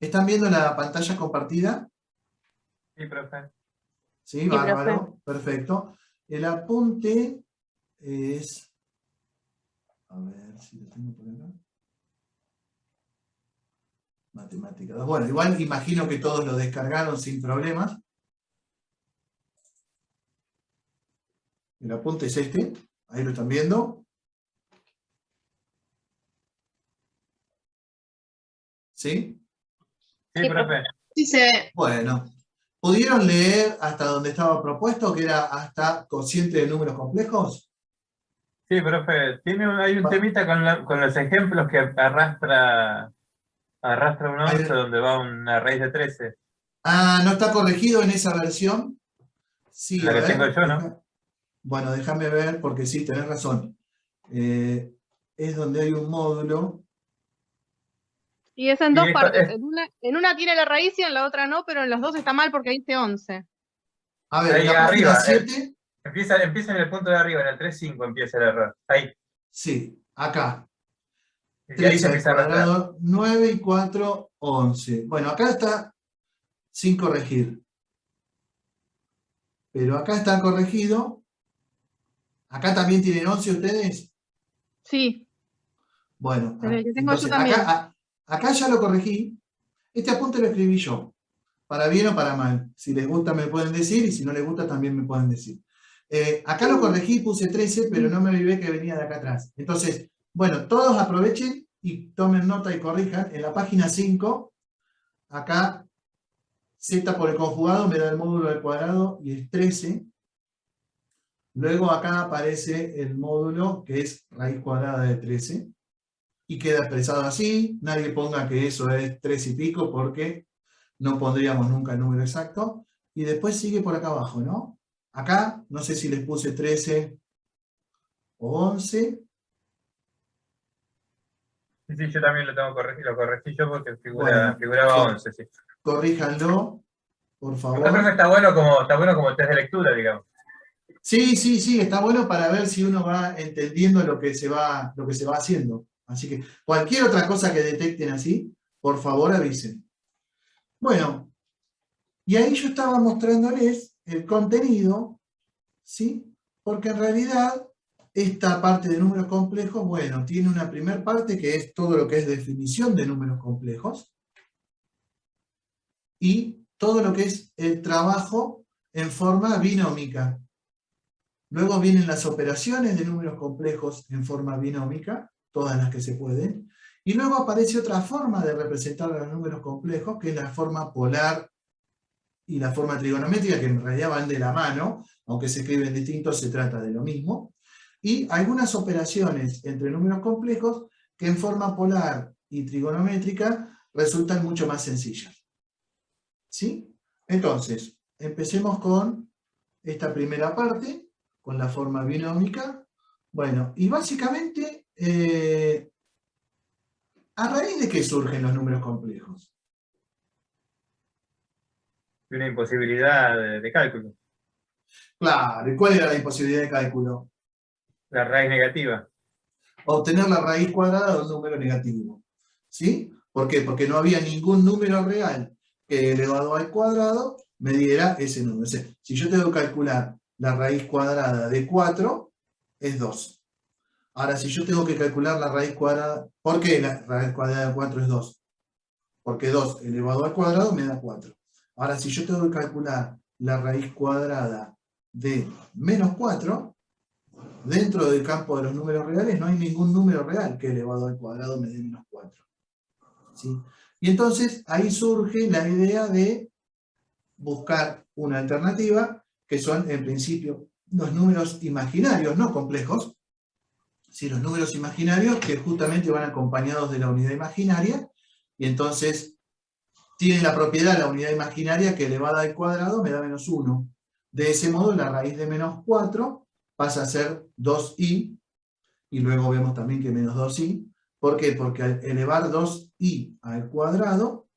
¿Están viendo la pantalla compartida? Sí, profe. Sí, Sí, profe. bárbaro, perfecto. El apunte es... A ver si lo tengo por acá. Matemática 2. Bueno, igual imagino que todos lo descargaron sin problemas. El apunte es este. Ahí lo están viendo. ¿Sí? Sí, Sí, profe. Sí, se... Bueno. ¿Pudieron leer hasta donde estaba propuesto, que era hasta cociente de números complejos? Sí, profe. Hay un Va- temita con los ejemplos que arrastra un ahí- 11 donde va una raíz de 13. Ah, ¿no está corregido en esa versión? Sí, La a que tengo ver. yo, ¿no? Bueno, déjame ver, porque sí, tenés razón. Es donde hay un módulo. Y es en Y dos partes. En una tiene la raíz y en la otra no, pero en las dos está mal porque dice 11. A ver, en ahí la página arriba. 7, Empieza en el punto de arriba, en el 3.5 empieza el error. Ahí. sí, acá. Y ahí se 13 al empieza a arrastrar. cuadrado, 9 y 4, 11. Bueno, acá está sin corregir. Pero acá está corregido. ¿Acá también tienen 11 ustedes? Sí, Bueno, en el que tengo yo entonces también. acá ya lo corregí. Este apunte lo escribí yo. Para bien o para mal. Si les gusta me pueden decir y si no les gusta también me pueden decir. Acá lo corregí, puse 13, pero no me avivé que venía de acá atrás. Entonces, bueno, todos aprovechen y tomen nota y corrijan. En la página 5, acá z por el conjugado me da el módulo al cuadrado y es 13. Luego acá aparece el módulo que es raíz cuadrada de 13. Y queda expresado así. Nadie ponga que eso es 3 y pico porque no pondríamos nunca el número exacto. Y después sigue por acá abajo, ¿no? Acá, no sé si les puse 13 o 11. Sí, sí, yo también lo tengo corregido, lo corregí yo porque Bueno, figuraba 11, sí. corríjanlo, por Igual, profe, favor. está bueno como test de lectura, digamos. Sí, sí, sí, está bueno para ver si uno va entendiendo lo que se va haciendo. Así que cualquier otra cosa que detecten así, por favor avisen. Bueno, y ahí yo estaba mostrándoles el contenido, ¿sí? Porque en realidad esta parte de números complejos, bueno, tiene una primera parte que es todo lo que es definición de números complejos y todo lo que es el trabajo en forma binómica. Luego vienen las operaciones de números complejos en forma binómica, todas las que se pueden, y luego aparece otra forma de representar a los números complejos, que es la forma polar y la forma trigonométrica, que en realidad van de la mano, aunque se escriben distintos, se trata de lo mismo, y algunas operaciones entre números complejos que en forma polar y trigonométrica resultan mucho más sencillas. ¿Sí? Entonces, empecemos con esta primera parte, con la forma binómica. Bueno, y básicamente, ¿a raíz de qué surgen los números complejos? Y una imposibilidad de cálculo. Claro, ¿y cuál era la imposibilidad de cálculo? La raíz negativa. Obtener la raíz cuadrada de un número negativo. ¿Sí? ¿Por qué? Porque no había ningún número real que elevado al cuadrado me diera ese número. O sea, si yo tengo que calcular la raíz cuadrada de 4, es 2. Ahora, si yo tengo que calcular la raíz cuadrada, ¿por qué la raíz cuadrada de 4 es 2? Porque 2 elevado al cuadrado me da 4. Ahora, si yo tengo que calcular la raíz cuadrada de menos 4, dentro del campo de los números reales no hay ningún número real que elevado al cuadrado me dé menos 4. ¿Sí? Y entonces ahí surge la idea de buscar una alternativa, que son en principio los números imaginarios, no complejos, ¿sí? Los números imaginarios que justamente van acompañados de la unidad imaginaria, y entonces tienen la propiedad la unidad imaginaria que elevada al cuadrado me da menos 1. De ese modo la raíz de menos 4 pasa a ser 2i, y luego vemos también que menos 2i. ¿Por qué? Porque al elevar 2i al cuadrado,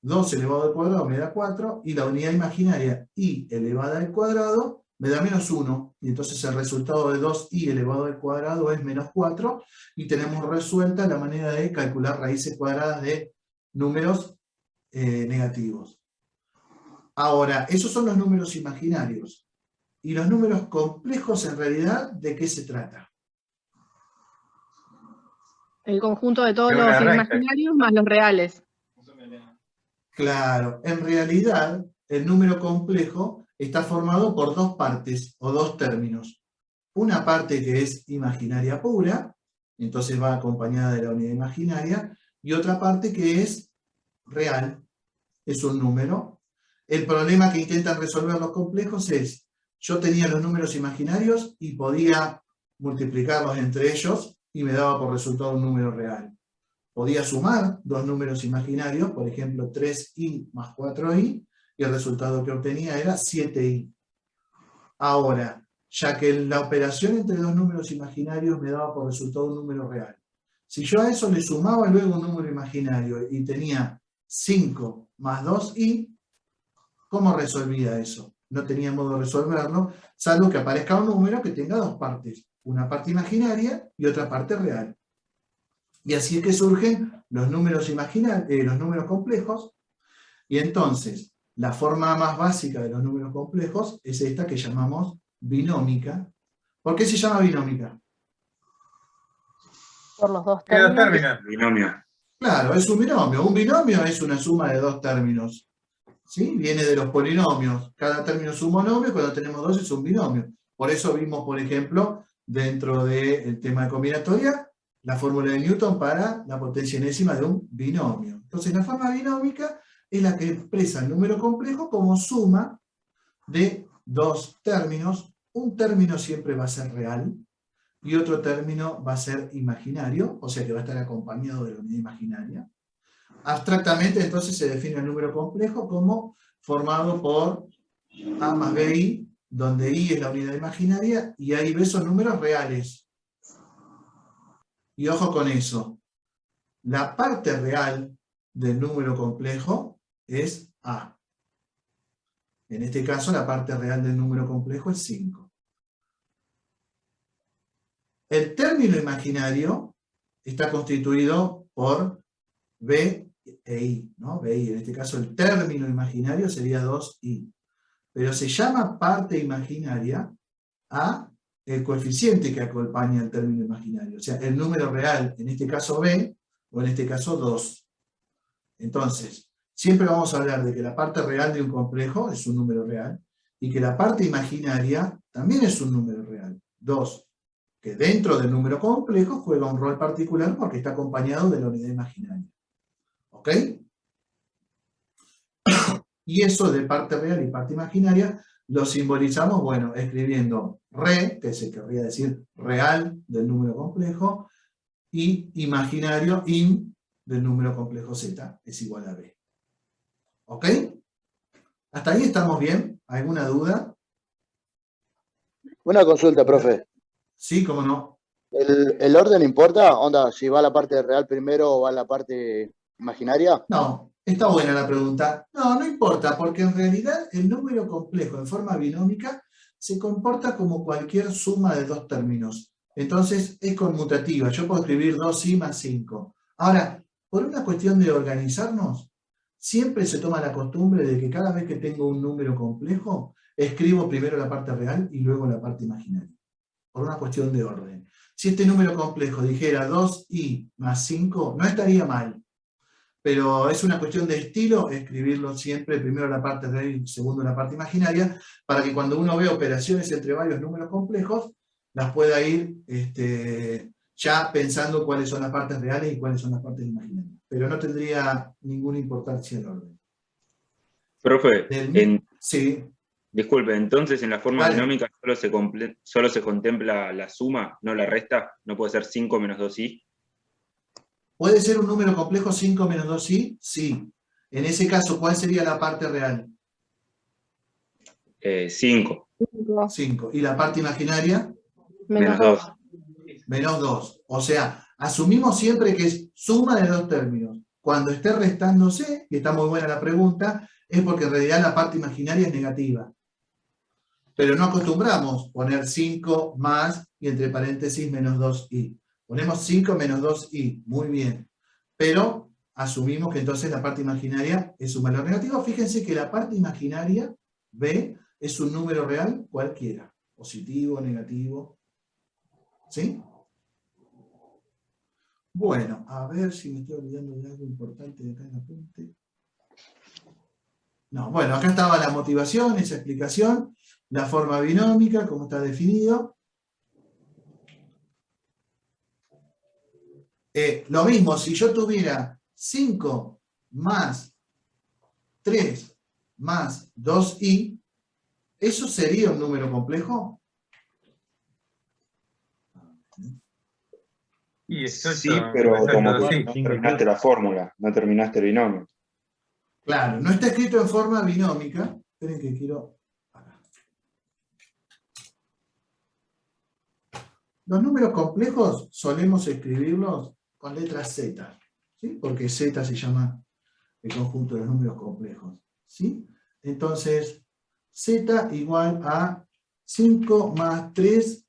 2 elevado al cuadrado me da 4, y la unidad imaginaria i elevada al cuadrado me da menos 1, y entonces el resultado de 2i elevado al cuadrado es menos 4, y tenemos resuelta la manera de calcular raíces cuadradas de números negativos. Ahora, esos son los números imaginarios. Y los números complejos, en realidad, ¿de qué se trata? El conjunto de todos De los una recta. imaginarios más los reales. Claro, en realidad, el número complejo está formado por dos partes, o dos términos. Una parte que es imaginaria pura, entonces va acompañada de la unidad imaginaria, y otra parte que es real, es un número. El problema que intentan resolver los complejos es, yo tenía los números imaginarios y podía multiplicarlos entre ellos y me daba por resultado un número real. Podía sumar dos números imaginarios, por ejemplo 3i más 4i, y el resultado que obtenía era 7i. Ahora, ya que la operación entre dos números imaginarios me daba por resultado un número real, si yo a eso le sumaba luego un número imaginario y tenía 5 más 2i, ¿cómo resolvía eso? No tenía modo de resolverlo, salvo que aparezca un número que tenga dos partes, una parte imaginaria y otra parte real. Y así es que surgen los números los números complejos, y entonces la forma más básica de los números complejos es esta que llamamos binómica. ¿Por qué se llama binómica? Por los dos Queda términos. término. Binomio. Claro, es un binomio. Un binomio es una suma de dos términos. ¿Sí? Viene de los polinomios. Cada término es un monomio, cuando tenemos dos es un binomio. Por eso vimos, por ejemplo, dentro del tema de combinatoria, la fórmula de Newton para la potencia enésima de un binomio. Entonces la forma binómica es la que expresa el número complejo como suma de dos términos. Un término siempre va a ser real y otro término va a ser imaginario, o sea que va a estar acompañado de la unidad imaginaria. Abstractamente entonces se define el número complejo como formado por A más BI, donde I es la unidad imaginaria y A y B son números reales. Y ojo con eso, la parte real del número complejo es A. En este caso la parte real del número complejo es 5. El término imaginario está constituido por B e I, ¿no? BI, en este caso el término imaginario sería 2i. Pero se llama parte imaginaria a el coeficiente que acompaña al término imaginario. O sea, el número real, en este caso B, o en este caso 2. Entonces, siempre vamos a hablar de que la parte real de un complejo es un número real, y que la parte imaginaria también es un número real, 2. Que dentro del número complejo juega un rol particular porque está acompañado de la unidad imaginaria. ¿Ok? Y eso de parte real y parte imaginaria lo simbolizamos, bueno, escribiendo re, que se querría decir real del número complejo, y imaginario, im, del número complejo z, es igual a b. ¿Ok? ¿Hasta ahí estamos bien? ¿Alguna duda? Una consulta, profe. Sí, cómo no. ¿El orden importa? Onda, si va la parte real primero o va la parte imaginaria. No, está buena la pregunta. No, no importa, porque en realidad el número complejo en forma binómica se comporta como cualquier suma de dos términos. Entonces es conmutativa. Yo puedo escribir 2i más 5. Ahora, por una cuestión de organizarnos, siempre se toma la costumbre de que cada vez que tengo un número complejo, escribo primero la parte real y luego la parte imaginaria. Por una cuestión de orden. Si este número complejo dijera 2i más 5, no estaría mal. Pero es una cuestión de estilo escribirlo siempre primero la parte real y segundo la parte imaginaria, para que cuando uno ve operaciones entre varios números complejos, las pueda ir ya pensando cuáles son las partes reales y cuáles son las partes imaginarias. Pero no tendría ninguna importancia el orden. Profe, Sí. disculpe, entonces en la forma Vale. binómica solo se contempla la suma, no la resta. ¿No puede ser 5 menos 2i? ¿Puede ser un número complejo 5 menos 2i? Sí. En ese caso, ¿cuál sería la parte real? 5 5. ¿Y la parte imaginaria? menos 2. Menos 2. O sea, asumimos siempre que es suma de dos términos. Cuando esté restándose, y está muy buena la pregunta, es porque en realidad la parte imaginaria es negativa. Pero no acostumbramos poner 5 más y entre paréntesis menos 2i. Ponemos 5 menos 2i, muy bien. Pero asumimos que entonces la parte imaginaria es un valor negativo. Fíjense que la parte imaginaria, B, es un número real cualquiera. Positivo, negativo. ¿Sí? Bueno, a ver si me estoy olvidando de algo importante de acá en el apunte. No, bueno, acá estaba la motivación, esa explicación, la forma binómica, cómo está definido. Lo mismo, si yo tuviera 5 más 3 más 2i, ¿eso sería un número complejo? Y eso Sí, pero como sí. no terminaste la fórmula, no terminaste el binomio. Claro, no está escrito en forma binómica. Esperen que quiero... Acá. Los números complejos solemos escribirlos con letra Z, ¿sí? Porque Z se llama el conjunto de los números complejos, ¿sí? Entonces, Z igual a 5 más 3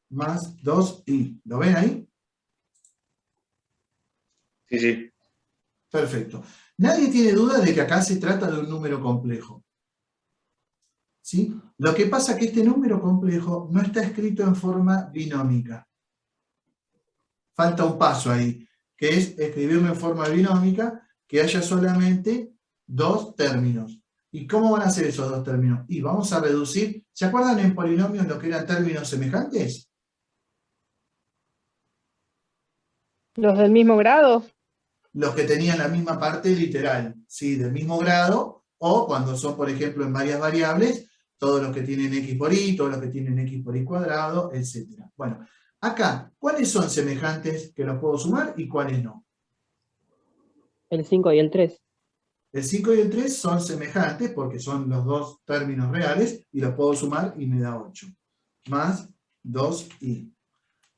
más 2i. ¿Lo ven ahí? Sí, sí. Perfecto. Nadie tiene duda de que acá se trata de un número complejo. ¿Sí? Lo que pasa es que este número complejo no está escrito en forma binómica. Falta un paso ahí, que es escribirlo en forma binómica, que haya solamente 2 términos. ¿Y cómo van a ser esos 2 términos? Y vamos a reducir. ¿Se acuerdan en polinomios lo que eran términos semejantes? ¿Los del mismo grado? Los que tenían la misma parte literal, ¿sí? Del mismo grado, o cuando son, por ejemplo, en varias variables, todos los que tienen x por y, todos los que tienen x por y cuadrado, etc. Bueno, acá, ¿cuáles son semejantes que los puedo sumar y cuáles no? El 5 y el 3. El 5 y el 3 son semejantes porque son los 2 términos reales y los puedo sumar y me da 8. Más 2i.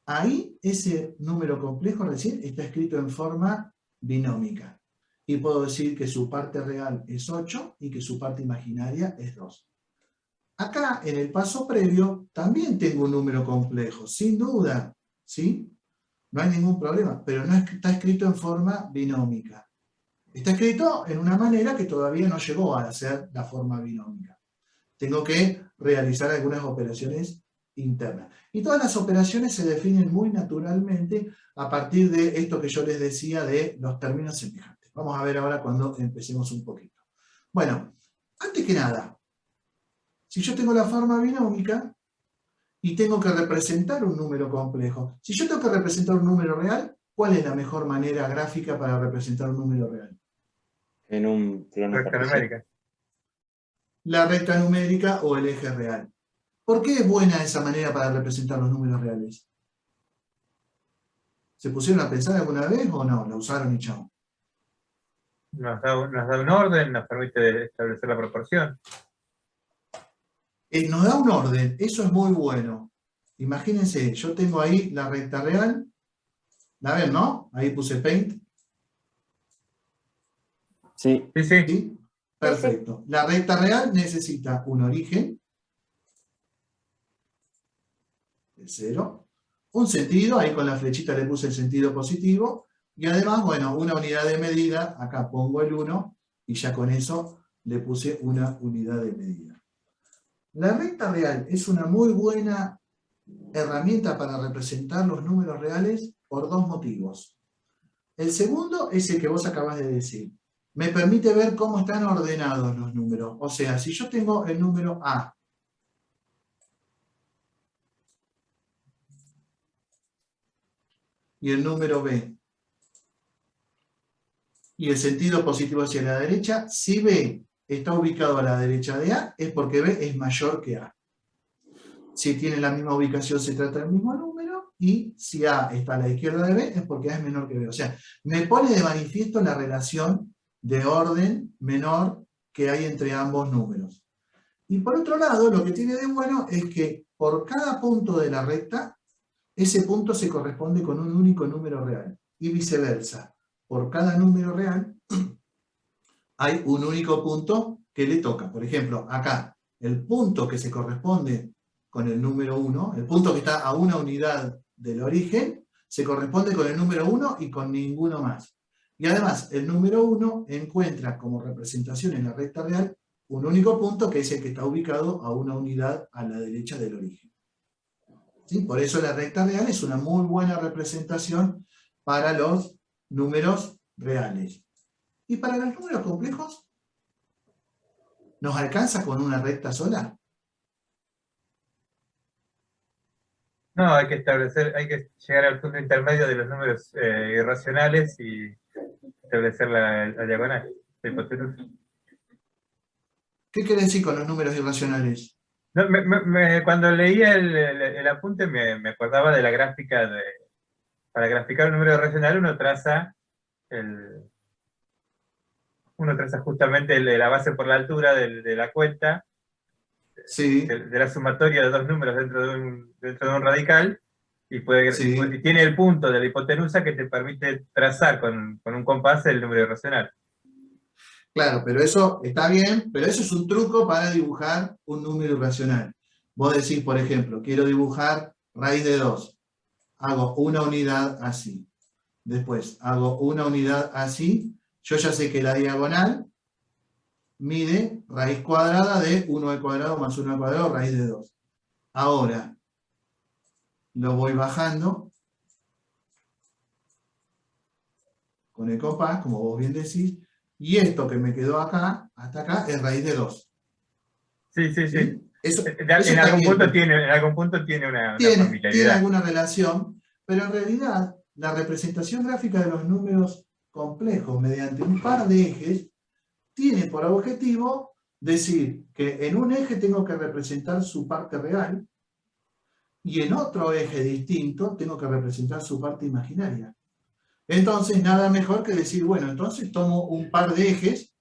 Ahí ese número complejo recién está escrito en forma binómica. Y puedo decir que su parte real es 8 y que su parte imaginaria es 2. Acá, en el paso previo, también tengo un número complejo, sin duda, ¿sí? No hay ningún problema, pero no está escrito en forma binómica. Está escrito en una manera que todavía no llegó a ser la forma binómica. Tengo que realizar algunas operaciones internas. Y todas las operaciones se definen muy naturalmente a partir de esto que yo les decía de los términos semejantes. Vamos a ver ahora cuando empecemos un poquito. Bueno, antes que nada, si yo tengo la forma binómica y tengo que representar un número complejo, si yo tengo que representar un número real, ¿cuál es la mejor manera gráfica para representar un número real? En un plano Recta cartesiano. numérica. La recta numérica o el eje real. ¿Por qué es buena esa manera para representar los números reales? ¿Se pusieron a pensar alguna vez o no? ¿La usaron y chao? Nos da un orden, nos permite establecer la proporción. Nos da un orden, eso es muy bueno. Imagínense, yo tengo ahí la recta real. ¿La ven, no? Ahí puse paint. Sí. Sí, sí. ¿Sí? Perfecto. La recta real necesita un origen, el 0, un sentido, ahí con la flechita le puse el sentido positivo, y además, bueno, una unidad de medida, acá pongo el 1, y ya con eso le puse una unidad de medida. La recta real es una muy buena herramienta para representar los números reales por 2 motivos. El segundo es el que vos acabas de decir. Me permite ver cómo están ordenados los números. O sea, si yo tengo el número A, y el número B, y el sentido positivo hacia la derecha, si B está ubicado a la derecha de A, es porque B es mayor que A. Si tiene la misma ubicación, se trata del mismo número, y si A está a la izquierda de B, es porque A es menor que B. O sea, me pone de manifiesto la relación de orden menor que hay entre ambos números. Y por otro lado, lo que tiene de bueno es que por cada punto de la recta, ese punto se corresponde con un único número real. Y viceversa. Por cada número real, hay un único punto que le toca. Por ejemplo, acá, el punto que se corresponde con el número 1, el punto que está a una unidad del origen, se corresponde con el número 1 y con ninguno más. Y además, el número 1 encuentra como representación en la recta real un único punto, que es el que está ubicado a una unidad a la derecha del origen. ¿Sí? Por eso la recta real es una muy buena representación para los números reales. ¿Y para los números complejos? ¿Nos alcanza con una recta sola? No, hay que llegar al punto intermedio de los números irracionales y establecer la diagonal, la hipotenusa. ¿Qué quiere decir con los números irracionales? No, cuando leía el apunte me acordaba de la gráfica para graficar un número irracional uno traza justamente la base por la altura de la cuenta, Sí. de la sumatoria de dos números dentro de un radical, y Sí. y tiene el punto de la hipotenusa que te permite trazar con un compás el número irracional. Claro, pero eso está bien, pero eso es un truco para dibujar un número irracional. Vos decís, por ejemplo, quiero dibujar raíz de 2. Hago una unidad así. Después hago una unidad así. Yo ya sé que la diagonal mide raíz cuadrada de 1 al cuadrado más 1 al cuadrado, raíz de 2. Ahora, lo voy bajando con el compás, como vos bien decís, y esto que me quedó acá, hasta acá, es raíz de 2. Sí. Eso En está algún bien. punto tiene una Tiene familiaridad. alguna relación, pero en realidad la representación gráfica de los números complejos mediante un par de ejes tiene por objetivo decir que en un eje tengo que representar su parte real y en otro eje distinto tengo que representar su parte imaginaria. Entonces, nada mejor que decir, bueno, entonces tomo un par de ejes,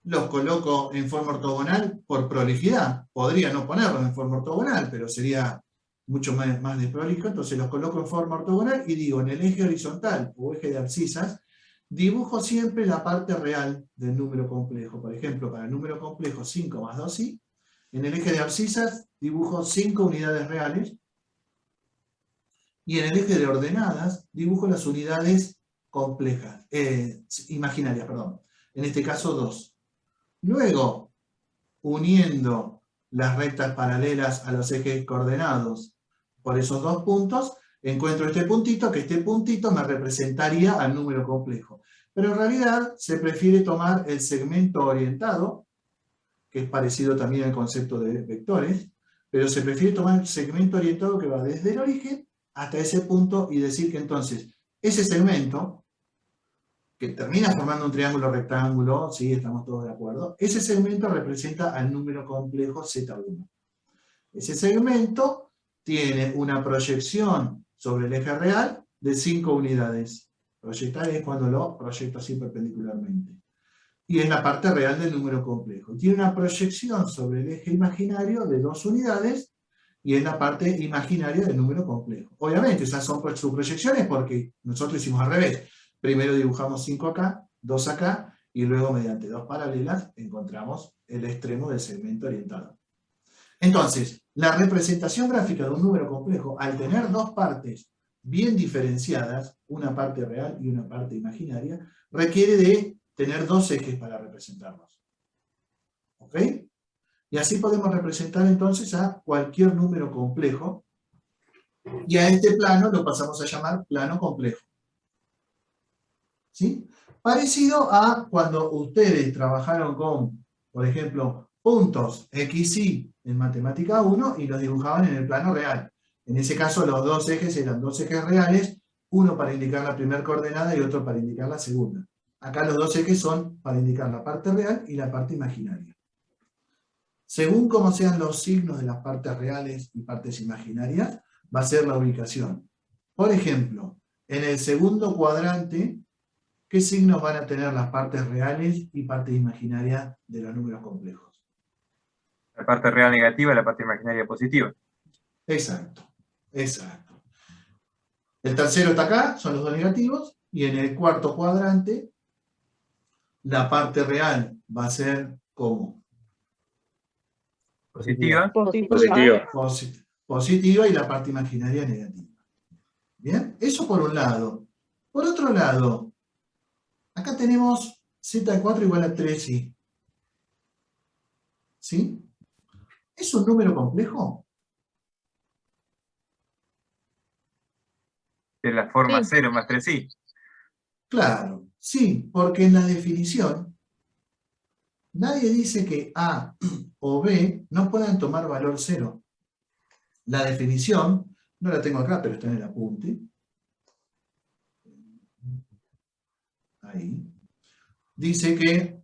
los coloco en forma ortogonal por prolijidad. Podría no ponerlos en forma ortogonal, pero sería mucho más desprolijo. Entonces los coloco en forma ortogonal y digo, en el eje horizontal o eje de abscisas, dibujo siempre la parte real del número complejo. Por ejemplo, para el número complejo 5 más 2i, en el eje de abscisas dibujo 5 unidades reales, y en el eje de ordenadas dibujo las unidades complejas, imaginarias, perdón. En este caso 2. Luego, uniendo las rectas paralelas a los ejes coordenados por esos dos puntos, encuentro este puntito, que este puntito me representaría al número complejo. Pero en realidad se prefiere tomar el segmento orientado, que es parecido también al concepto de vectores, pero se prefiere tomar el segmento orientado que va desde el origen hasta ese punto y decir que entonces ese segmento, que termina formando un triángulo rectángulo, sí, estamos todos de acuerdo, ese segmento representa al número complejo Z1. Ese segmento tiene una proyección sobre el eje real de 5 unidades. Proyectar es cuando lo proyecto así perpendicularmente. Y es la parte real del número complejo. Tiene una proyección sobre el eje imaginario de 2 unidades, y es la parte imaginaria del número complejo. Obviamente, esas son sus proyecciones porque nosotros hicimos al revés. Primero dibujamos 5 acá, 2 acá, y luego mediante 2 paralelas encontramos el extremo del segmento orientado. Entonces, la representación gráfica de un número complejo, al tener dos partes bien diferenciadas, una parte real y una parte imaginaria, requiere de tener dos ejes para representarlos. ¿Ok? Y así podemos representar entonces a cualquier número complejo, y a este plano lo pasamos a llamar plano complejo. ¿Sí? Parecido a cuando ustedes trabajaron con, por ejemplo, puntos X, Y en Matemática 1 y los dibujaban en el plano real. En ese caso los dos ejes eran dos ejes reales, uno para indicar la primera coordenada y otro para indicar la segunda. Acá los dos ejes son para indicar la parte real y la parte imaginaria. Según cómo sean los signos de las partes reales y partes imaginarias, va a ser la ubicación. Por ejemplo, en el segundo cuadrante, ¿qué signos van a tener las partes reales y partes imaginarias de los números complejos? La parte real negativa y la parte imaginaria positiva. Exacto, exacto. El tercero está acá, son los dos negativos, y en el cuarto cuadrante, la parte real va a ser ¿cómo? Positiva. Positiva, y la parte imaginaria negativa. Bien, eso por un lado. Por otro lado, Acá tenemos z de 4 igual a 3i. ¿Sí? ¿Es un número complejo? De la forma Sí. 0 más 3i. Claro, sí, porque en la definición nadie dice que A o B no puedan tomar valor 0. La definición, no la tengo acá, pero está en el apunte. Ahí. Dice que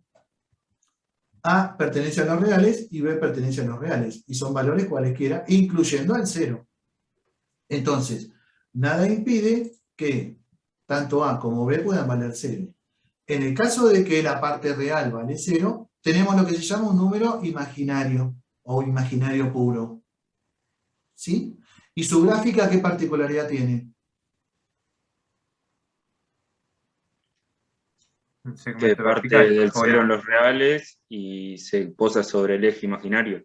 A pertenece a los reales y B pertenece a los reales. Y son valores cualesquiera, incluyendo al 0. Entonces, nada impide que tanto A como B puedan valer 0. En el caso de que la parte real vale 0, tenemos lo que se llama un número imaginario o imaginario puro. ¿Sí? ¿Y su gráfica qué particularidad tiene? Un Que segmento parte vertical. del ¿O 0 en no? los reales y se posa sobre el eje imaginario.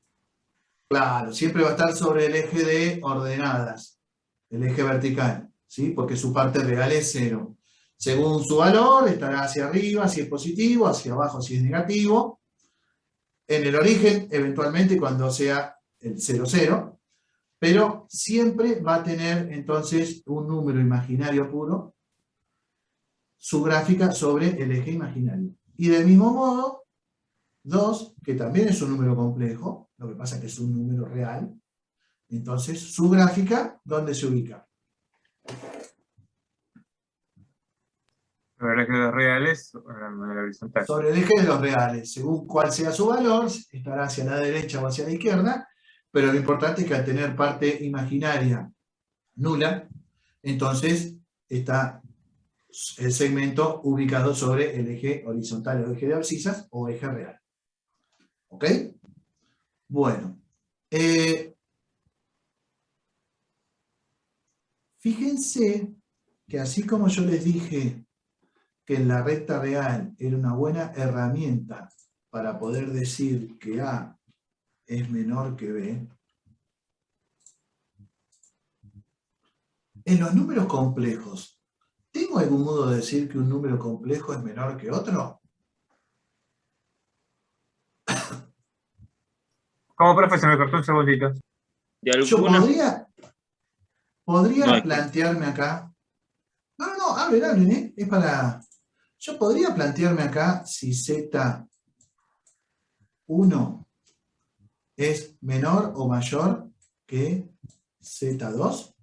Claro, siempre va a estar sobre el eje de ordenadas, el eje vertical, ¿sí? Porque su parte real es 0. Según su valor, estará hacia arriba si es positivo, hacia abajo si es negativo. En el origen, eventualmente, cuando sea el 0, 0. Pero siempre va a tener, entonces, un número imaginario puro, su gráfica sobre el eje imaginario. Y del mismo modo, 2, que también es un número complejo, lo que pasa es que es un número real, entonces su gráfica, ¿dónde se ubica? Sobre el eje de los reales o en la manera horizontal. Sobre el eje de los reales. Según cuál sea su valor, estará hacia la derecha o hacia la izquierda, pero lo importante es que al tener parte imaginaria nula, entonces está el segmento ubicado sobre el eje horizontal o eje de abscisas o eje real. ¿Ok? Bueno. Fíjense que así como yo les dije que en la recta real era una buena herramienta para poder decir que A es menor que B, en los números complejos, ¿tengo algún modo de decir que un número complejo es menor que otro? Como profe, se me cortó un segundito. De Yo alguna podría No, plantearme acá. No, hablen, ¿eh? Es para. Yo podría plantearme acá si Z1 es menor o mayor que Z2.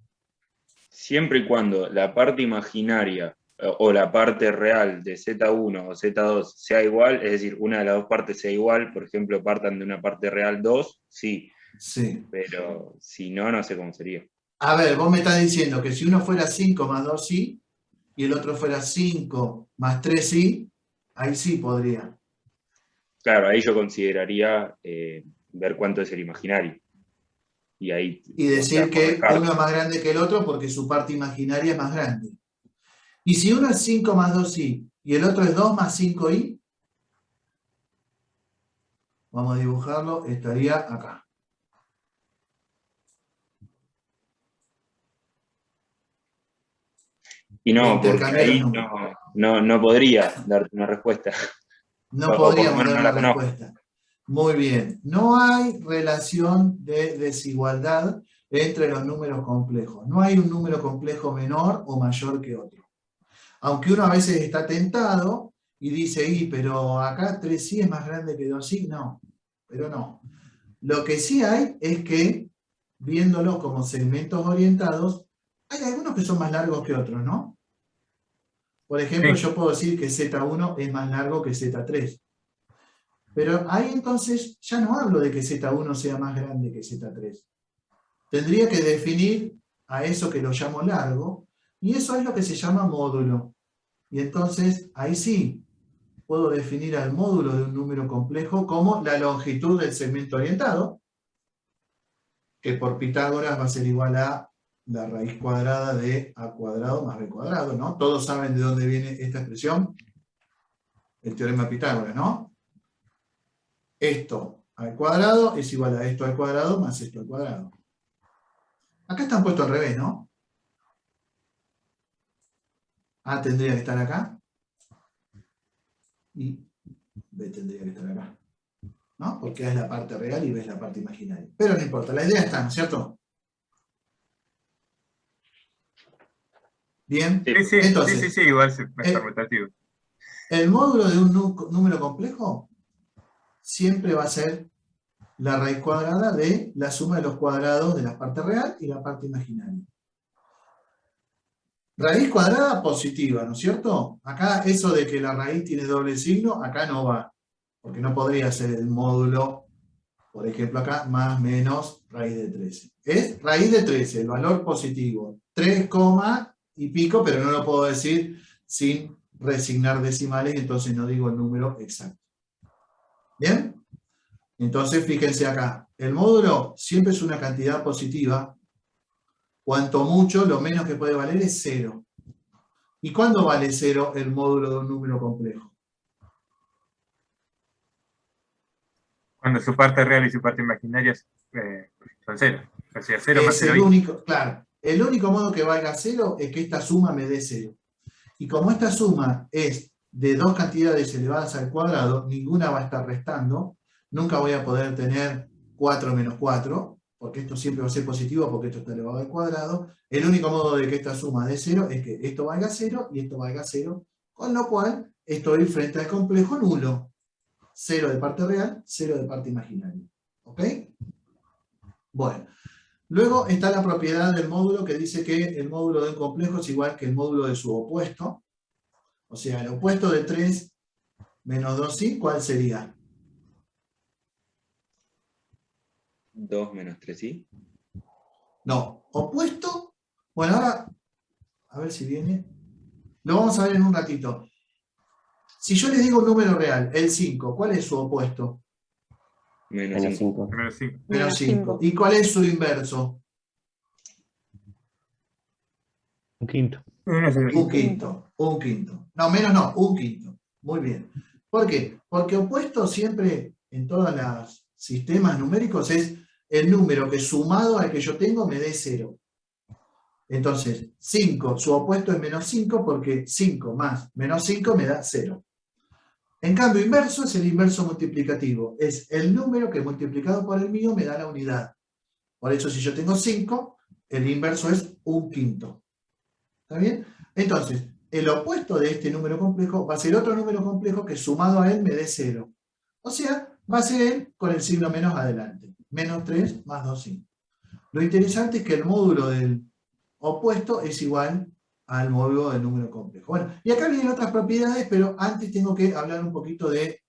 siempre y cuando la parte imaginaria o la parte real de Z1 o Z2 sea igual, es decir, una de las dos partes sea igual, por ejemplo, partan de una parte real 2, sí, Sí. pero si no, no sé cómo sería. A ver, vos me estás diciendo que si uno fuera 5 más 2i y el otro fuera 5 más 3i, ahí sí podría. Claro, ahí yo consideraría ver cuánto es el imaginario. Y ahí, Y o sea, decir por que descarte. uno es más grande que el otro porque su parte imaginaria es más grande. Y si uno es 5 más 2i y el otro es 2 más 5i, vamos a dibujarlo, estaría acá. Y De no, porque intercambiar los ahí números. no podría darte una respuesta. No O por lo podríamos menos dar no la la conozco. respuesta. Muy bien. No hay relación de desigualdad entre los números complejos. No hay un número complejo menor o mayor que otro. Aunque uno a veces está tentado y dice, pero acá 3i es más grande que 2i. No, pero no. Lo que sí hay es que, viéndolo como segmentos orientados, hay algunos que son más largos que otros, ¿no? Por ejemplo, Sí. yo puedo decir que Z1 es más largo que Z3. Pero ahí entonces ya no hablo de que Z1 sea más grande que Z3. Tendría que definir a eso que lo llamo largo, y eso es lo que se llama módulo. Y entonces ahí sí puedo definir al módulo de un número complejo como la longitud del segmento orientado, que por Pitágoras va a ser igual a la raíz cuadrada de a cuadrado más b cuadrado, ¿no? Todos saben de dónde viene esta expresión, el teorema de Pitágoras, ¿no? Esto al cuadrado es igual a esto al cuadrado más esto al cuadrado. Acá están puestos al revés, ¿no? A tendría que estar acá. y B tendría que estar acá, ¿no? Porque A es la parte real y B es la parte imaginaria. Pero no importa, la idea está, ¿no es cierto? Bien, Sí, sí, entonces, sí, igual es permutativo. el módulo de un número complejo siempre va a ser la raíz cuadrada de la suma de los cuadrados de la parte real y la parte imaginaria. Raíz cuadrada positiva, ¿no es cierto? Acá eso de que la raíz tiene doble signo, acá no va, porque no podría ser el módulo, por ejemplo acá, más menos raíz de 13. Es raíz de 13, el valor positivo, 3, y pico, pero no lo puedo decir sin resignar decimales, entonces no digo el número exacto. ¿Bien? Entonces fíjense acá, el módulo siempre es una cantidad positiva, cuanto mucho, lo menos que puede valer es 0. ¿Y cuándo vale 0 el módulo de un número complejo? Cuando su parte real y su parte imaginaria son 0. O sea, 0 más Es 0 el y. único, claro, el único modo que valga 0 es que esta suma me dé 0. Y como esta suma es de dos cantidades elevadas al cuadrado, ninguna va a estar restando, nunca voy a poder tener 4 menos 4, porque esto siempre va a ser positivo porque esto está elevado al cuadrado. El único modo de que esta suma dé 0 es que esto valga 0 y esto valga 0, con lo cual estoy frente al complejo nulo. 0 de parte real, 0 de parte imaginaria. ¿Ok? Bueno. Luego está la propiedad del módulo que dice que el módulo de un complejo es igual que el módulo de su opuesto. O sea, el opuesto de 3 menos 2i, ¿cuál sería? 2 menos 3i. No, opuesto. Bueno, ahora, a ver si viene. Lo vamos a ver en un ratito. Si yo les digo un número real, el 5, ¿cuál es su opuesto? Menos Menos 5. 5. Menos 5. Menos 5. ¿Y cuál es su inverso? Un quinto. Un quinto. Un quinto. No, menos no, un quinto. Muy bien. ¿Por qué? Porque opuesto siempre en todos los sistemas numéricos es el número que sumado al que yo tengo me dé 0. Entonces, 5, su opuesto es menos 5 porque 5 más menos 5 me da 0. En cambio, inverso es el inverso multiplicativo. Es el número que multiplicado por el mío me da la unidad. Por eso, si yo tengo 5, el inverso es un quinto. ¿Está bien? Entonces, el opuesto de este número complejo va a ser otro número complejo que sumado a él me dé 0. O sea, va a ser él con el signo menos adelante. Menos 3 más 2i. Lo interesante es que el módulo del opuesto es igual al módulo del número complejo. Bueno, y acá vienen otras propiedades, pero antes tengo que hablar un poquito de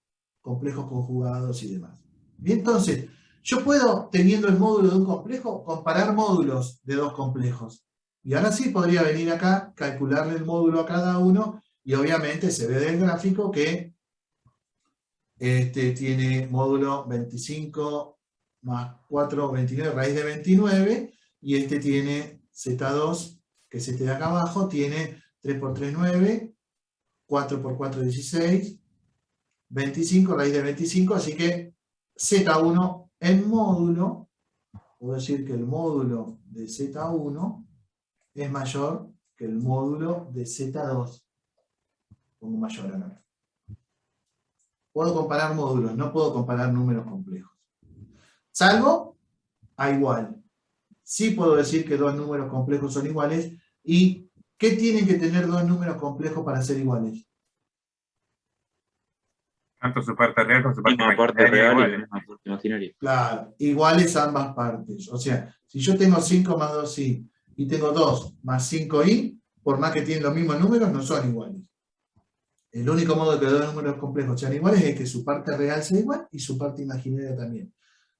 complejos conjugados y demás. Bien, entonces, yo puedo, teniendo el módulo de un complejo, comparar módulos de dos complejos. Y ahora sí podría venir acá, calcularle el módulo a cada uno, y obviamente se ve del gráfico que este tiene módulo 25 más 4, 29, raíz de 29, y este tiene Z2, que es este de acá abajo, tiene 3 por 3, 9, 4 por 4, 16, 25, raíz de 25, así que Z1 en módulo, puedo decir que el módulo de Z1 es mayor que el módulo de Z2. Pongo mayor acá. Puedo comparar módulos, no puedo comparar números complejos. Salvo a igual. Sí puedo decir que dos números complejos son iguales. ¿Y qué tienen que tener dos números complejos para ser iguales? Tanto su parte real como su parte Misma parte imaginaria real y iguales. misma parte imaginaria. Claro, iguales ambas partes. O sea, si yo tengo 5 más 2i y tengo 2 más 5i, por más que tienen los mismos números, no son iguales. El único modo de que dos números complejos sean iguales es que su parte real sea igual y su parte imaginaria también.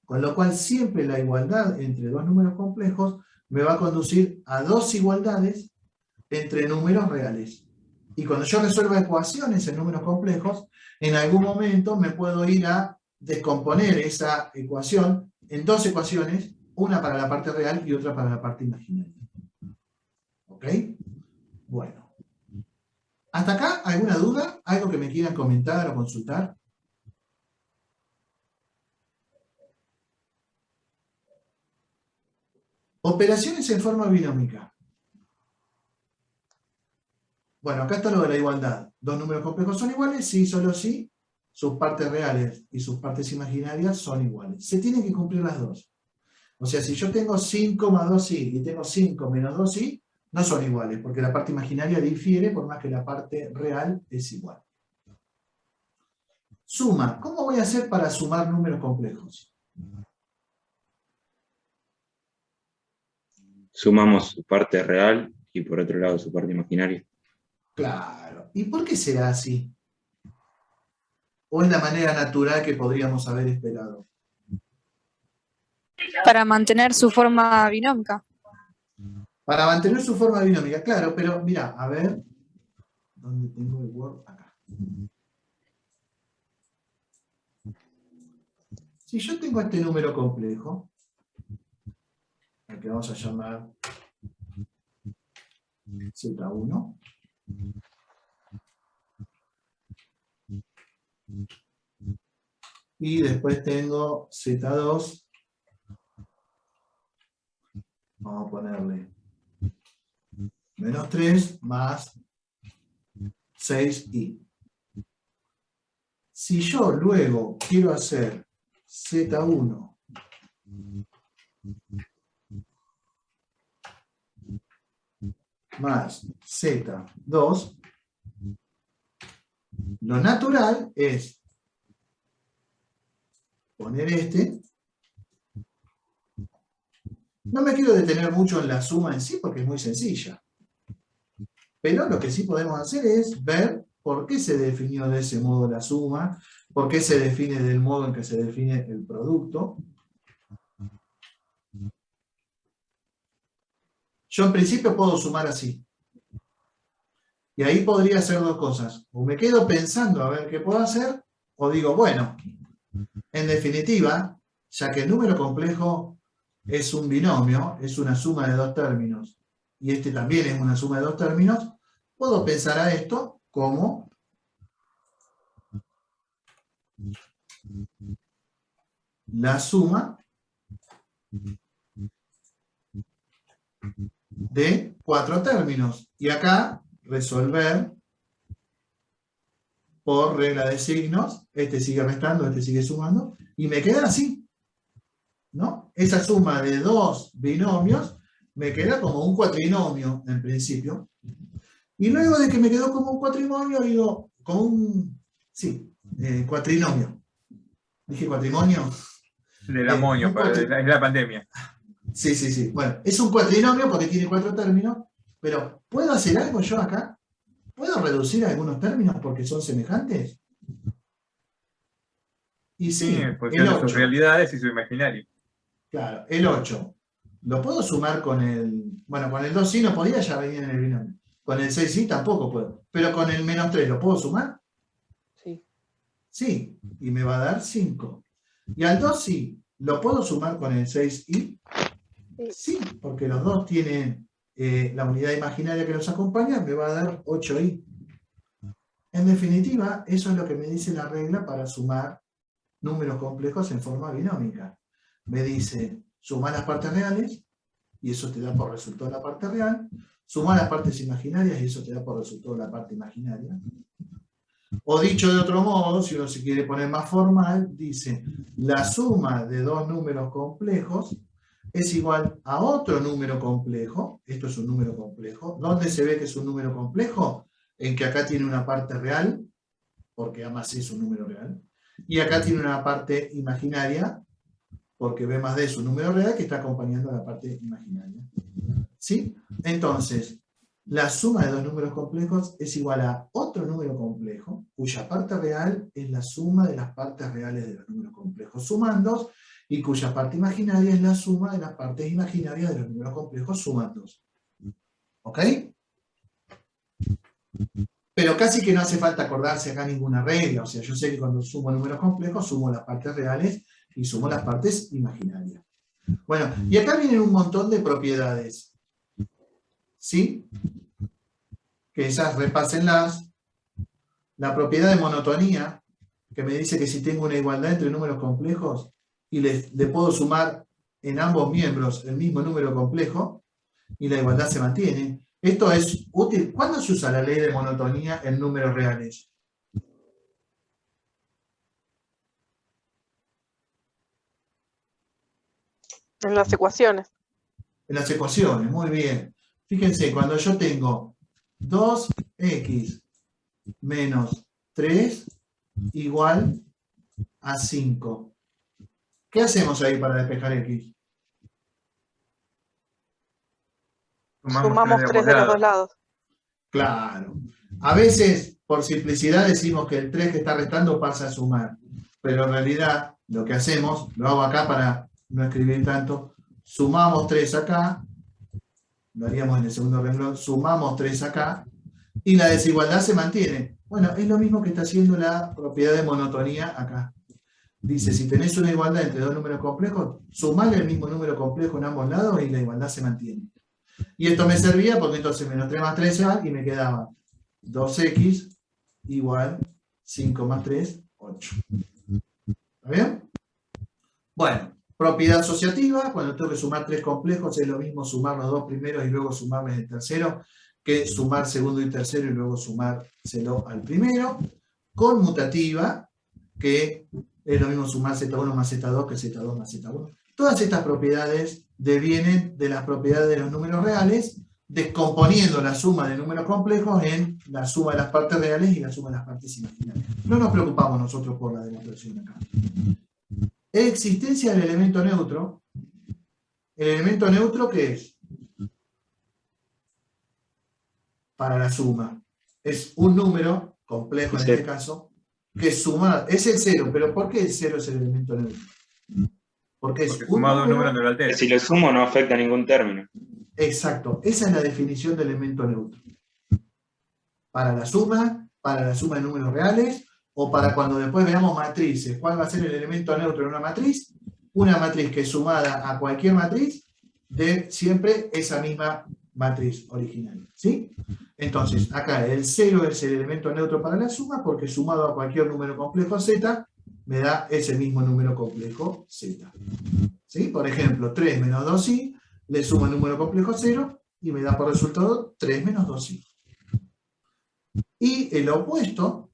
Con lo cual siempre la igualdad entre dos números complejos me va a conducir a dos igualdades entre números reales. Y cuando yo resuelva ecuaciones en números complejos, en algún momento me puedo ir a descomponer esa ecuación en dos ecuaciones, una para la parte real y otra para la parte imaginaria. ¿Ok? Bueno. ¿Hasta acá alguna duda? ¿Algo que me quieran comentar o consultar? Operaciones en forma binómica. Bueno, acá está lo de la igualdad. ¿Dos números complejos son iguales? Sí, solo sí. Sus partes reales y sus partes imaginarias son iguales. Se tienen que cumplir las dos. O sea, si yo tengo 5 más 2i y tengo 5 menos 2i, no son iguales, porque la parte imaginaria difiere por más que la parte real es igual. Suma. ¿Cómo voy a hacer para sumar números complejos? Sumamos su parte real y por otro lado su parte imaginaria. Claro. ¿Y por qué será así? ¿O es la manera natural que podríamos haber esperado? Para mantener su forma binómica. Para mantener su forma binómica, claro, pero mira, a ver, ¿dónde tengo el Word? Acá. Si yo tengo este número complejo, al que vamos a llamar Z1, y después tengo Z2, vamos a ponerle menos 3 más 6i. Si yo luego quiero hacer Z1 más Z2, lo natural es poner este. No me quiero detener mucho en la suma en sí porque es muy sencilla. Pero lo que sí podemos hacer es ver por qué se definió de ese modo la suma, por qué se define del modo en que se define el producto. Yo en principio puedo sumar así. Y ahí podría hacer dos cosas. O me quedo pensando a ver qué puedo hacer, o digo, bueno, en definitiva, ya que el número complejo es un binomio, es una suma de dos términos, y este también es una suma de dos términos, puedo pensar a esto como la suma de cuatro términos. Y acá resolver por regla de signos, este sigue restando, este sigue sumando, y me queda así, ¿no? Esa suma de dos binomios me queda como un cuatrinomio en principio. Y luego de que me quedó como un cuatrinomio, digo, como un, sí, cuatrinomio. ¿Dije cuatrimonio? Del amonio, es la pandemia. Sí, sí, sí. Bueno, es un cuatrinomio porque tiene cuatro términos, pero ¿puedo hacer algo yo acá? ¿Puedo reducir algunos términos porque son semejantes? Y sí, en función de sus realidades y su imaginario. Claro, el 8. ¿Lo puedo sumar con el... Bueno, con el 2 sí no podía, ya venía en el binomio. Con el 6 sí tampoco puedo. Pero con el menos 3, ¿lo puedo sumar? Sí. Sí, y me va a dar 5. Y al 2 sí, ¿lo puedo sumar con el 6i? Sí, porque los dos tienen la unidad imaginaria que los acompaña, me va a dar 8i. En definitiva, eso es lo que me dice la regla para sumar números complejos en forma binómica. Me dice, suma las partes reales, y eso te da por resultado la parte real, suma las partes imaginarias, y eso te da por resultado la parte imaginaria. O dicho de otro modo, si uno se quiere poner más formal, dice, la suma de dos números complejos es igual a otro número complejo. Esto es un número complejo. ¿Dónde se ve que es un número complejo? En que acá tiene una parte real, porque A más C es un número real, y acá tiene una parte imaginaria, porque B más D es un número real que está acompañando a la parte imaginaria. ¿Sí? Entonces, la suma de dos números complejos es igual a otro número complejo, cuya parte real es la suma de las partes reales de los números complejos sumandos, y cuya parte imaginaria es la suma de las partes imaginarias de los números complejos sumandos. ¿Ok? Pero casi que no hace falta acordarse acá ninguna regla. O sea, yo sé que cuando sumo números complejos, sumo las partes reales y sumo las partes imaginarias. Bueno, y acá vienen un montón de propiedades. ¿Sí? Que esas repásenlas. La propiedad de monotonía, que me dice que si tengo una igualdad entre números complejos y le puedo sumar en ambos miembros el mismo número complejo, y la igualdad se mantiene. Esto es útil. ¿Cuándo se usa la ley de monotonía en números reales? En las ecuaciones. En las ecuaciones, muy bien. Fíjense, cuando yo tengo 2x menos 3 igual a 5. ¿Qué hacemos ahí para despejar x? Sumamos 3 de los dos lados. Claro. A veces, por simplicidad, decimos que el 3 que está restando pasa a sumar. Pero en realidad, lo que hacemos, lo hago acá para no escribir tanto, sumamos 3 acá, lo haríamos en el segundo renglón, sumamos 3 acá, y la desigualdad se mantiene. Bueno, es lo mismo que está haciendo la propiedad de monotonía acá. Dice, si tenés una igualdad entre dos números complejos, sumale el mismo número complejo en ambos lados y la igualdad se mantiene. Y esto me servía porque entonces menos 3 más 3 se va y me quedaba 2x igual 5 más 3, 8. ¿Está bien? Bueno, propiedad asociativa, cuando tengo que sumar 3 complejos, es lo mismo sumar los dos primeros y luego sumarles el tercero, que sumar segundo y tercero y luego sumárselo al primero. Conmutativa, que es lo mismo sumar z1 más z2 que z2 más z1. Todas estas propiedades devienen de las propiedades de los números reales, descomponiendo la suma de números complejos en la suma de las partes reales y la suma de las partes imaginarias. No nos preocupamos nosotros por la demostración acá. Existencia del elemento neutro. ¿El elemento neutro qué es? Para la suma. Es un número complejo en este caso, que sumado, es el 0, pero ¿por qué el 0 es el elemento neutro? Porque es un sumado un número número. no lo altera. Si lo sumo no afecta a ningún término. Exacto, esa es la definición del elemento neutro. Para la suma de números reales, o para cuando después veamos matrices. ¿Cuál va a ser el elemento neutro en una matriz? Una matriz que sumada a cualquier matriz de siempre esa misma matriz original. ¿Sí? Entonces, acá el 0 es el elemento neutro para la suma, porque sumado a cualquier número complejo z, me da ese mismo número complejo z. ¿Sí? Por ejemplo, 3 menos 2i, le sumo el número complejo 0, y me da por resultado 3 menos 2i. Y el opuesto,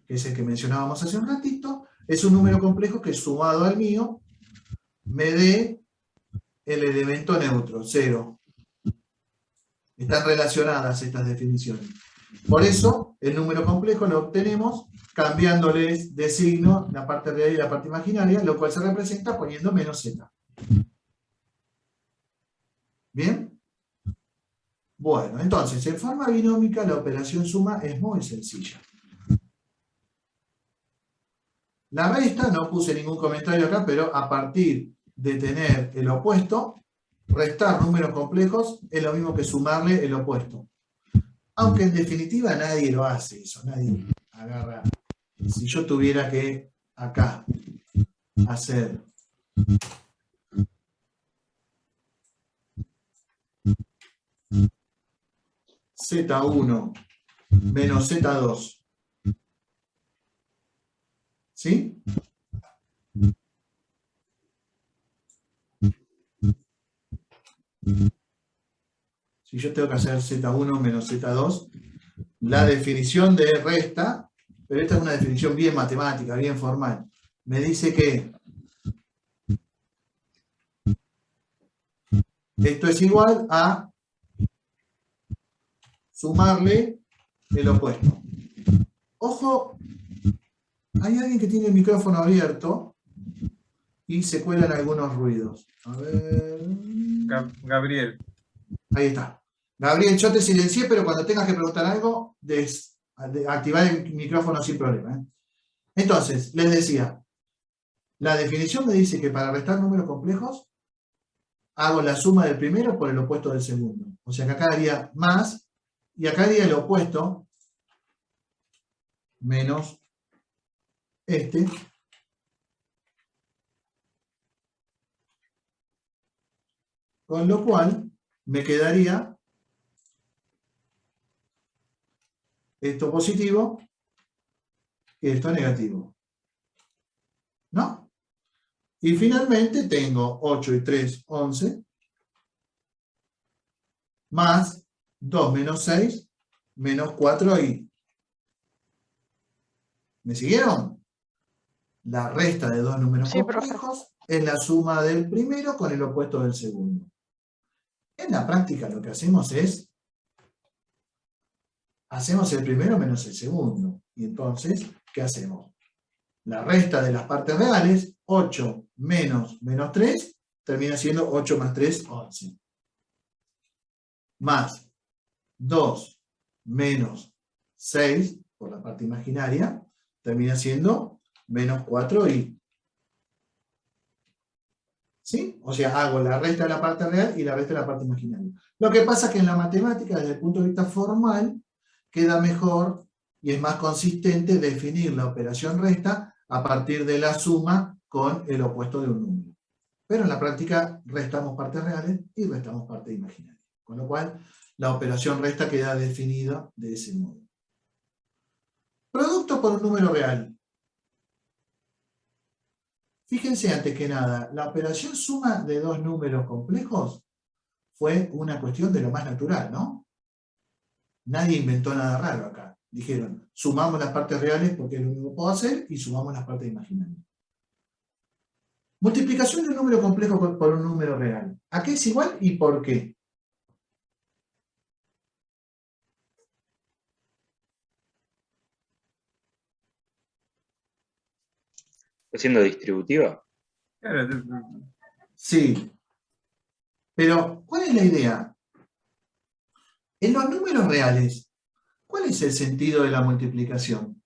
que es el que mencionábamos hace un ratito, es un número complejo que sumado al mío, me dé el elemento neutro, 0. Están relacionadas estas definiciones. Por eso, el número complejo lo obtenemos cambiándoles de signo la parte real y la parte imaginaria, lo cual se representa poniendo menos z. ¿Bien? Bueno, entonces, en forma binómica la operación suma es muy sencilla. La resta, no puse ningún comentario acá, pero a partir de tener el opuesto, restar números complejos es lo mismo que sumarle el opuesto. Aunque en definitiva nadie lo hace eso, nadie agarra. Si yo tuviera que acá hacer Z1 menos Z2, ¿sí? Si yo tengo que hacer Z1 menos Z2, la definición de resta, pero esta es una definición bien matemática, bien formal, me dice que esto es igual a sumarle el opuesto. Ojo, hay alguien que tiene el micrófono abierto y se cuelan algunos ruidos. A ver. Gabriel. Ahí está. Gabriel, yo te silencié, pero cuando tengas que preguntar algo, activar el micrófono sin problema. Entonces, les decía, la definición me dice que para restar números complejos, hago la suma del primero por el opuesto del segundo. O sea que acá haría más, y acá haría el opuesto, menos este, con lo cual me quedaría esto positivo y esto negativo. ¿No? Y finalmente tengo 8 y 3, 11, más 2 menos 6 menos 4i. ¿Me siguieron? La resta de dos números Sí, profe. complejos es la suma del primero con el opuesto del segundo. En la práctica lo que hacemos es, hacemos el primero menos el segundo. Y entonces, ¿qué hacemos? La resta de las partes reales, 8 menos 3, termina siendo 8 más 3, 11. Más 2 menos 6, por la parte imaginaria, termina siendo menos 4i. ¿Sí? O sea, hago la resta de la parte real y la resta de la parte imaginaria. Lo que pasa es que en la matemática, desde el punto de vista formal, queda mejor y es más consistente definir la operación resta a partir de la suma con el opuesto de un número. Pero en la práctica restamos partes reales y restamos partes imaginarias. Con lo cual, la operación resta queda definida de ese modo. Producto por un número real. Fíjense antes que nada, la operación suma de dos números complejos fue una cuestión de lo más natural, ¿no? Nadie inventó nada raro acá. Dijeron, sumamos las partes reales porque es lo único que puedo hacer y sumamos las partes imaginarias. Multiplicación de un número complejo por un número real. ¿A qué es igual y por qué? ¿Está siendo distributiva? Claro, Sí. Pero, ¿cuál es la idea? En los números reales, ¿cuál es el sentido de la multiplicación?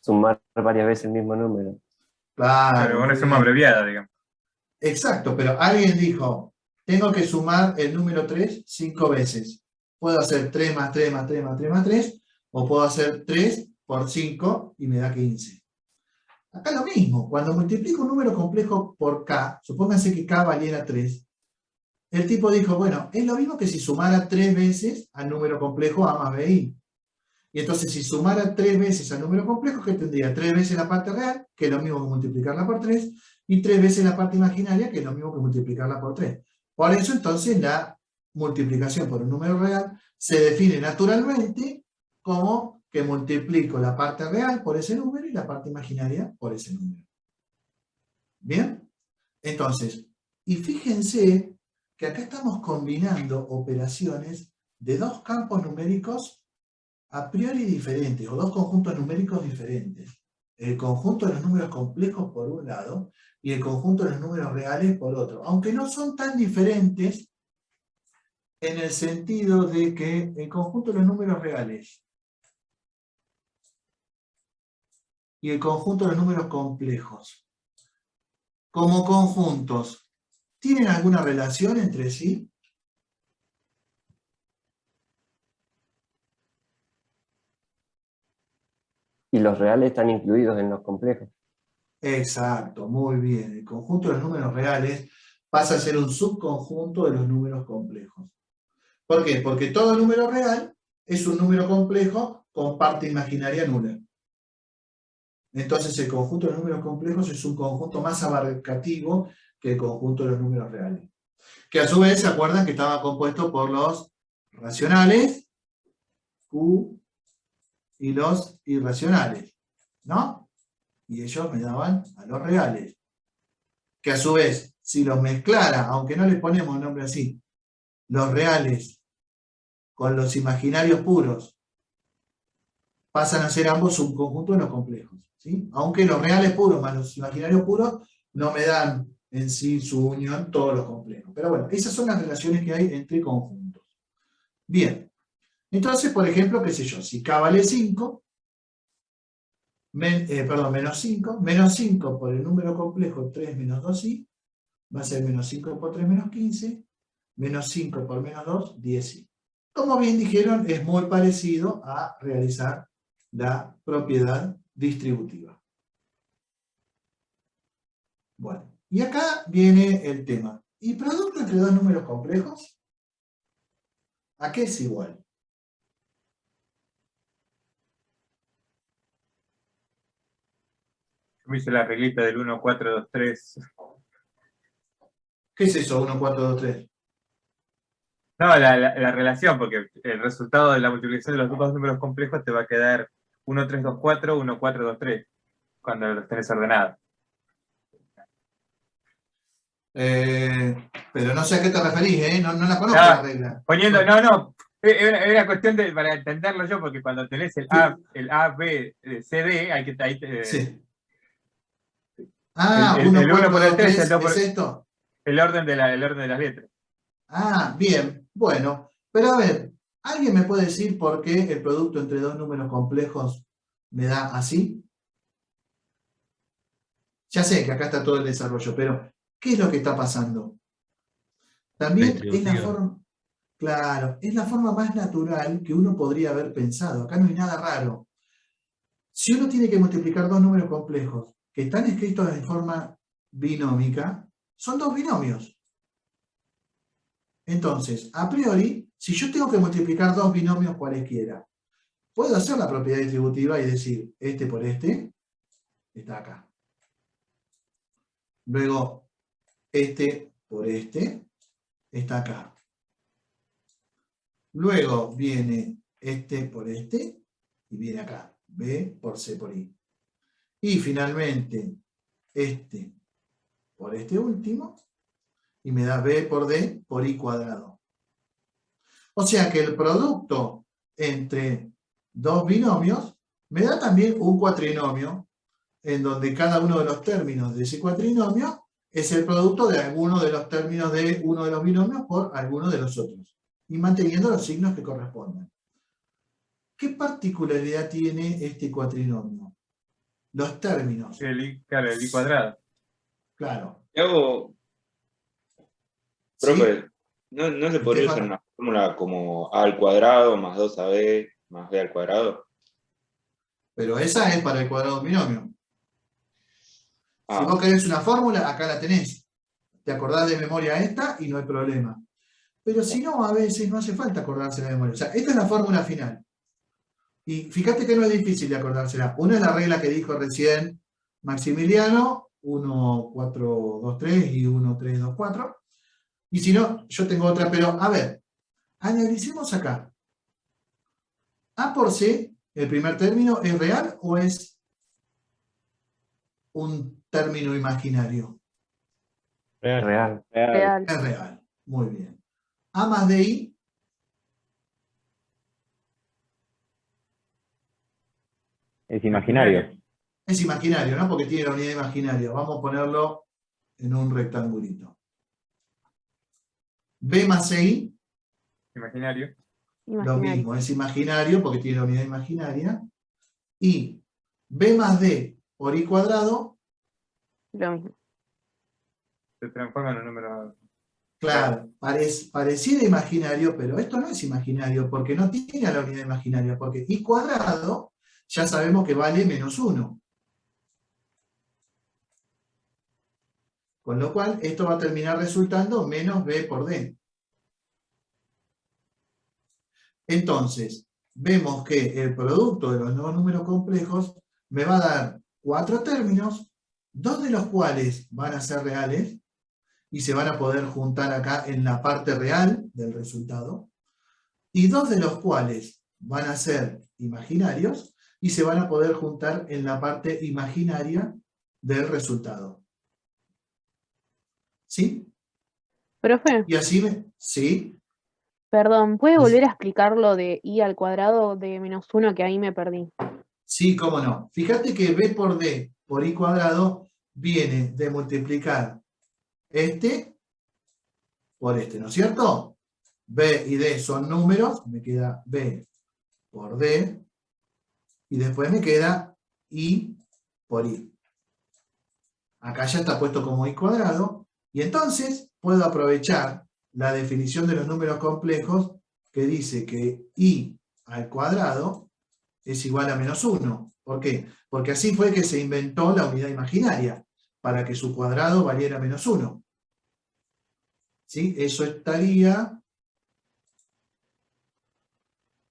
Sumar varias veces el mismo número. claro, Claro, una muy suma bien. abreviada, digamos. Exacto, pero alguien dijo, tengo que sumar el número 3 5 veces. Puedo hacer 3 más 3 más 3 más 3 más 3, o puedo hacer 3 por 5 y me da 15. Acá lo mismo, cuando multiplico un número complejo por k, supónganse que k valiera 3, el tipo dijo, bueno, es lo mismo que si sumara 3 veces al número complejo a más bi. Y entonces si sumara 3 veces al número complejo, ¿qué tendría? 3 veces la parte real, que es lo mismo que multiplicarla por 3, y 3 veces la parte imaginaria, que es lo mismo que multiplicarla por 3. Por eso entonces la multiplicación por un número real se define naturalmente como que multiplico la parte real por ese número y la parte imaginaria por ese número. ¿Bien? Entonces, y fíjense que acá estamos combinando operaciones de dos campos numéricos a priori diferentes, o dos conjuntos numéricos diferentes. El conjunto de los números complejos por un lado, y el conjunto de los números reales por otro. Aunque no son tan diferentes en el sentido de que el conjunto de los números reales y el conjunto de los números complejos, como conjuntos, ¿tienen alguna relación entre sí? Y los reales están incluidos en los complejos. Exacto, muy bien. El conjunto de los números reales pasa a ser un subconjunto de los números complejos. ¿Por qué? Porque todo número real es un número complejo con parte imaginaria nula. Entonces el conjunto de los números complejos es un conjunto más abarcativo que el conjunto de los números reales. Que a su vez, ¿se acuerdan que estaba compuesto por los racionales, Q, y los irracionales? ¿No? Y ellos me daban a los reales. Que a su vez, si los mezclara, aunque no les ponemos nombre así, los reales con los imaginarios puros, pasan a ser ambos un conjunto de los complejos. ¿Sí? Aunque los reales puros más los imaginarios puros no me dan en sí su unión todos los complejos. Pero bueno, esas son las relaciones que hay entre conjuntos. Bien. Entonces, por ejemplo, qué sé yo, si k vale 5, menos 5 por el número complejo 3 menos 2i, va a ser menos 5 por 3 menos 15, menos 5 por menos 2, 10i. Como bien dijeron, es muy parecido a realizar la propiedad distributiva. Bueno, y acá viene el tema. ¿Y producto entre dos números complejos? ¿A qué es igual? Yo me hice la reglita del 1, 4, 2, 3. ¿Qué es eso, 1, 4, 2, 3? No, la relación, porque el resultado de la multiplicación de los dos números complejos te va a quedar 1, 3, 2, 4, 1, 4, 2, 3, cuando los tenés ordenados. Pero no sé a qué te referís, ¿eh? No la conozco la regla. Poniendo, es una cuestión para entenderlo yo, porque cuando tenés el A, B, C, D, hay que... Sí. el 1, 1 4, por el 2, 3, 3, el 2 por ¿es esto? el orden de las letras. Bien, bueno. Pero a ver, ¿alguien me puede decir por qué el producto entre dos números complejos me da así? Ya sé que acá está todo el desarrollo, pero ¿qué es lo que está pasando? También es la forma, claro, es la forma más natural que uno podría haber pensado. Acá no hay nada raro. Si uno tiene que multiplicar dos números complejos que están escritos en forma binómica, son dos binomios. Entonces, a priori, si yo tengo que multiplicar dos binomios cualesquiera, puedo hacer la propiedad distributiva y decir, este por este, está acá. Luego, este por este, está acá. Luego viene este por este, y viene acá. B por C por I. Y finalmente, este por este último, y me da B por D por I cuadrado. O sea que el producto entre dos binomios me da también un cuatrinomio, en donde cada uno de los términos de ese cuatrinomio es el producto de alguno de los términos de uno de los binomios por alguno de los otros, y manteniendo los signos que correspondan. ¿Qué particularidad tiene este cuatrinomio? Los términos. Claro, el I cuadrado. Claro. Profe, ¿Sí? ¿no se podría usar una fórmula como A al cuadrado más 2AB más B al cuadrado? Pero esa es para el cuadrado de un binomio. Si vos querés una fórmula, acá la tenés. Te acordás de memoria esta y no hay problema. Pero si no, a veces no hace falta acordarse de memoria. O sea, esta es la fórmula final. Y fíjate que no es difícil de acordársela. Una es la regla que dijo recién Maximiliano, 1, 4, 2, 3 y 1, 3, 2, 4. Y si no, yo tengo otra, pero a ver, analicemos acá. A por C, el primer término, ¿es real o es un término imaginario? Real. Es real. Muy bien. A más de I. Es imaginario. Es imaginario, ¿no? Porque tiene la unidad imaginaria. Vamos a ponerlo en un rectangulito. B más I. Imaginario. Lo mismo, es imaginario porque tiene la unidad imaginaria. Y B más D por I cuadrado. Lo mismo. Se transforma en un número... Claro, pareciera imaginario, pero esto no es imaginario porque no tiene la unidad imaginaria, porque I cuadrado ya sabemos que vale menos 1. Con lo cual, esto va a terminar resultando menos B por D. Entonces, vemos que el producto de los nuevos números complejos me va a dar 4 términos, 2 de los cuales van a ser reales, y se van a poder juntar acá en la parte real del resultado, y 2 de los cuales van a ser imaginarios, y se van a poder juntar en la parte imaginaria del resultado. ¿Sí? Profe, Y así ¿sí? perdón, ¿puede volver a explicar lo de I al cuadrado de menos 1 que ahí me perdí? Sí, cómo no. Fíjate que B por D por I cuadrado viene de multiplicar este por este, ¿no es cierto? B y D son números, me queda B por D, y después me queda I por I. Acá ya está puesto como I cuadrado, y entonces puedo aprovechar la definición de los números complejos que dice que I al cuadrado es igual a menos 1. ¿Por qué? Porque así fue que se inventó la unidad imaginaria, para que su cuadrado valiera menos 1. ¿Sí? Eso estaría...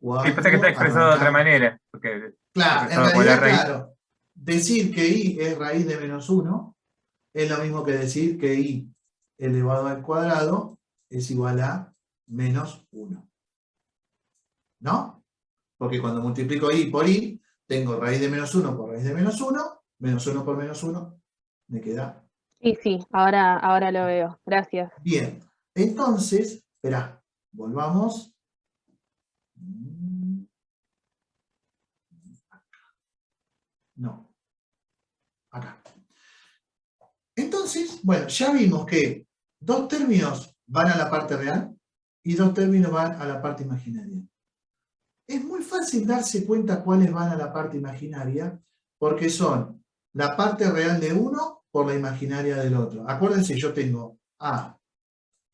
Sí, pasa que está expresado de otra manera. Porque claro, en realidad, claro, decir que I es raíz de menos 1 es lo mismo que decir que I elevado al cuadrado es igual a menos 1. ¿No? Porque cuando multiplico i por i, tengo raíz de menos 1 por raíz de menos 1, menos 1 por menos 1, me queda. Sí, ahora lo veo. Gracias. Bien, entonces, esperá, volvamos. No, acá. Entonces, bueno, ya vimos que 2 términos van a la parte real y 2 términos van a la parte imaginaria. Es muy fácil darse cuenta cuáles van a la parte imaginaria, porque son la parte real de uno por la imaginaria del otro. Acuérdense, yo tengo A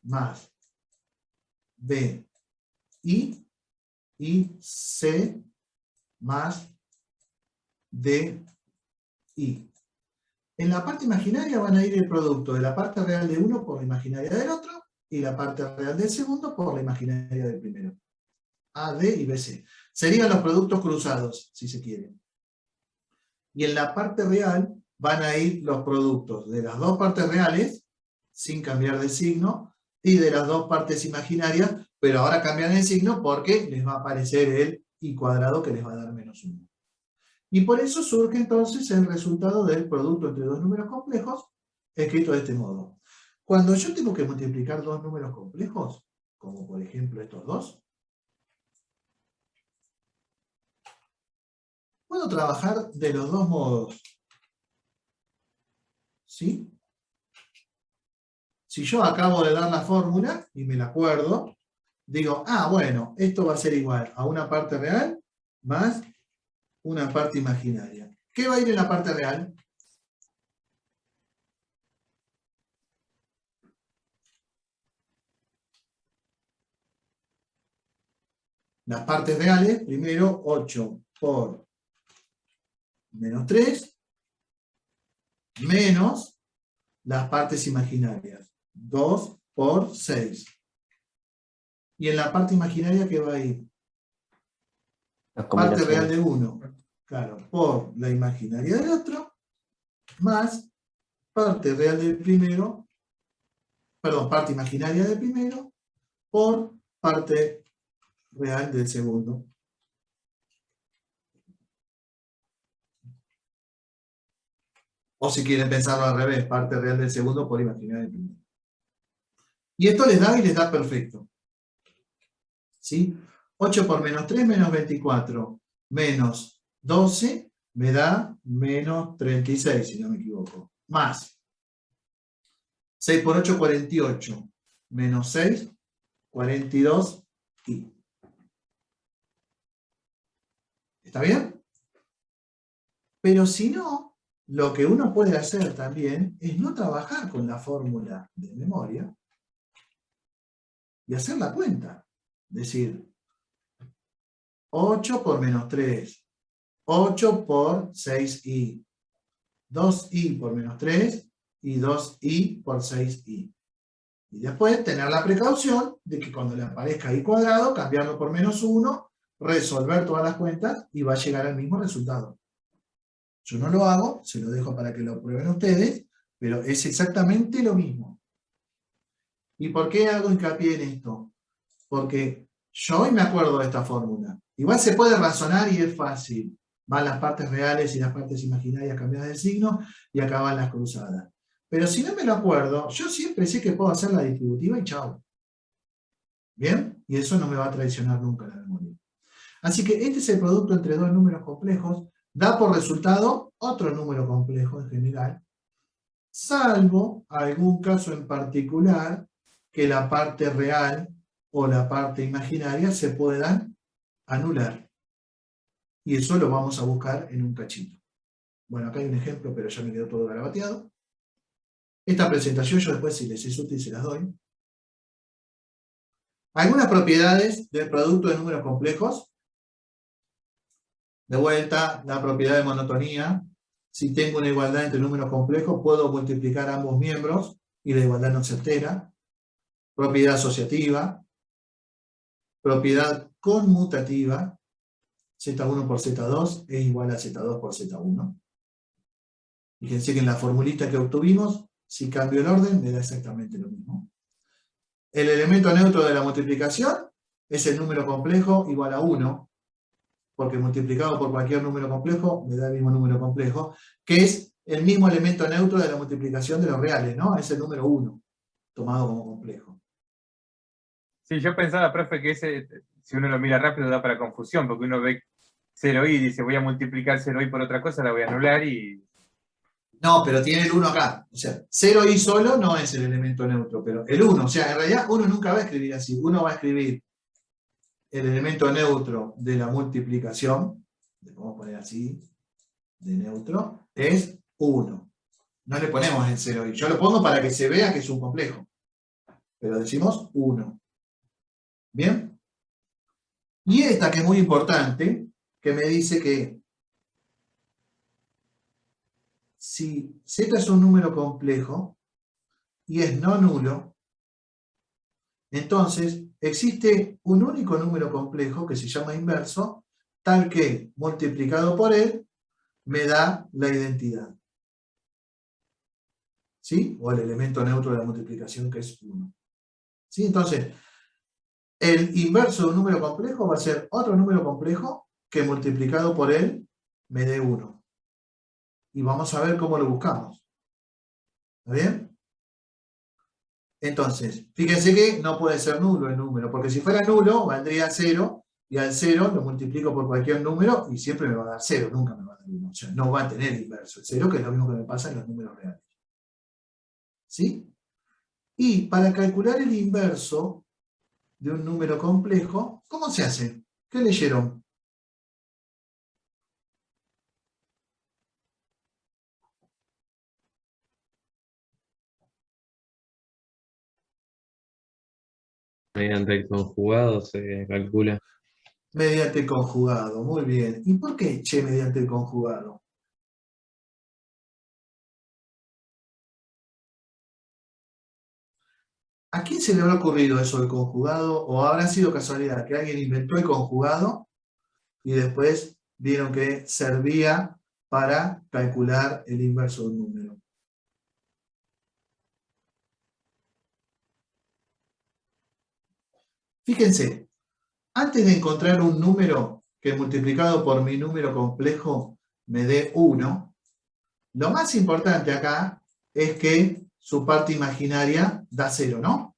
más B y C más D I. En la parte imaginaria van a ir el producto de la parte real de uno por la imaginaria del otro y la parte real del segundo por la imaginaria del primero. A, D y B, C. Serían los productos cruzados, si se quiere. Y en la parte real van a ir los productos de las dos partes reales, sin cambiar de signo, y de las dos partes imaginarias, pero ahora cambian el signo porque les va a aparecer el i cuadrado que les va a dar menos 1. Y por eso surge entonces el resultado del producto entre dos números complejos, escrito de este modo. Cuando yo tengo que multiplicar dos números complejos, como por ejemplo estos dos, puedo trabajar de los dos modos. ¿Sí? Si yo acabo de dar la fórmula, y me la acuerdo, digo, bueno, esto va a ser igual a una parte real más una parte imaginaria. ¿Qué va a ir en la parte real? Las partes reales, primero 8 por menos 3, menos las partes imaginarias, 2 por 6. Y en la parte imaginaria, ¿qué va a ir? Parte real de 1, claro, por la imaginaria del otro, más parte real del primero, perdón, parte imaginaria del primero, por parte real del segundo. O si quieren pensarlo al revés, parte real del segundo por imaginaria del primero. Y esto les da perfecto. ¿Sí? 8 por menos 3, menos 24, menos 12, me da menos 36, si no me equivoco. Más 6 por 8, 48, menos 6, 42 y. ¿Está bien? Pero si no, lo que uno puede hacer también es no trabajar con la fórmula de memoria y hacer la cuenta. Es decir, 8 por menos 3, 8 por 6i, 2i por menos 3 y 2i por 6i. Y después tener la precaución de que cuando le aparezca i cuadrado, cambiarlo por menos 1, resolver todas las cuentas y va a llegar al mismo resultado. Yo no lo hago, se lo dejo para que lo prueben ustedes, pero es exactamente lo mismo. ¿Y por qué hago hincapié en esto? Porque yo hoy me acuerdo de esta fórmula. Igual se puede razonar y es fácil. Van las partes reales y las partes imaginarias cambiadas de signo y acá van las cruzadas. Pero si no me lo acuerdo, yo siempre sé que puedo hacer la distributiva y chao. ¿Bien? Y eso no me va a traicionar nunca la memoria. Así que este es el producto entre dos números complejos. Da por resultado otro número complejo en general, salvo algún caso en particular que la parte real o la parte imaginaria se puedan anular. Y eso lo vamos a buscar en un cachito. Bueno, acá hay un ejemplo, pero ya me quedó todo garabateado. Esta presentación yo después, si les es útil, se las doy. Algunas propiedades del producto de números complejos. De vuelta, la propiedad de monotonía. Si tengo una igualdad entre números complejos, puedo multiplicar ambos miembros y la igualdad no se altera. Propiedad asociativa. Propiedad conmutativa. Z1 por Z2 es igual a Z2 por Z1. Fíjense que en la formulita que obtuvimos, si cambio el orden, me da exactamente lo mismo. El elemento neutro de la multiplicación es el número complejo igual a 1, porque multiplicado por cualquier número complejo me da el mismo número complejo, que es el mismo elemento neutro de la multiplicación de los reales, ¿no? Es el número 1, tomado como complejo. Sí, yo pensaba, profe, que ese, si uno lo mira rápido, da para confusión, porque uno ve 0i y dice, voy a multiplicar 0i por otra cosa, la voy a anular y... No, pero tiene el 1 acá. O sea, 0i solo no es el elemento neutro, pero el 1, o sea, en realidad uno nunca va a escribir así. Uno va a escribir el elemento neutro de la multiplicación, le podemos poner así, de neutro, es 1. No le ponemos el 0i. Yo lo pongo para que se vea que es un complejo. Pero decimos 1. ¿Bien? Y esta que es muy importante, que me dice que si z es un número complejo y es no nulo, entonces existe un único número complejo que se llama inverso, tal que multiplicado por él me da la identidad. ¿Sí? O el elemento neutro de la multiplicación, que es 1. ¿Sí? Entonces, el inverso de un número complejo va a ser otro número complejo que multiplicado por él me dé 1. Y vamos a ver cómo lo buscamos. ¿Está bien? Entonces, fíjense que no puede ser nulo el número, porque si fuera nulo valdría 0, y al 0 lo multiplico por cualquier número y siempre me va a dar 0, nunca me va a dar 1. O sea, no va a tener inverso el 0, que es lo mismo que me pasa en los números reales. ¿Sí? Y para calcular el inverso de un número complejo, ¿cómo se hace? ¿Qué leyeron? Mediante el conjugado se calcula. Mediante el conjugado, muy bien. ¿Y por qué mediante el conjugado? ¿A quién se le habrá ocurrido eso del conjugado? ¿O habrá sido casualidad que alguien inventó el conjugado y después vieron que servía para calcular el inverso de un número? Fíjense, antes de encontrar un número que multiplicado por mi número complejo me dé 1, lo más importante acá es que su parte imaginaria da 0, ¿no?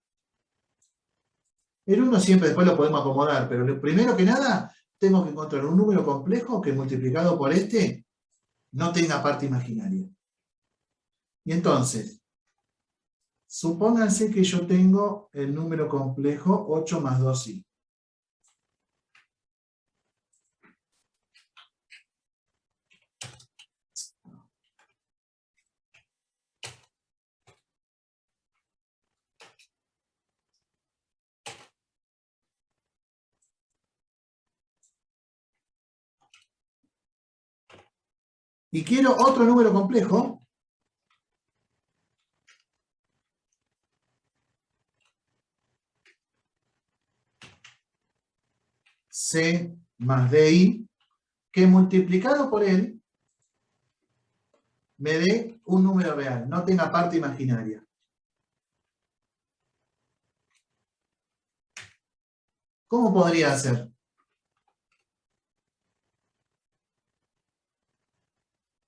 El 1 siempre después lo podemos acomodar, pero lo primero que nada, tengo que encontrar un número complejo que multiplicado por este no tenga parte imaginaria. Y entonces, supónganse que yo tengo el número complejo 8 más 2i. Y quiero otro número complejo. C más DI, que multiplicado por él me dé un número real, no tenga parte imaginaria. ¿Cómo podría ser?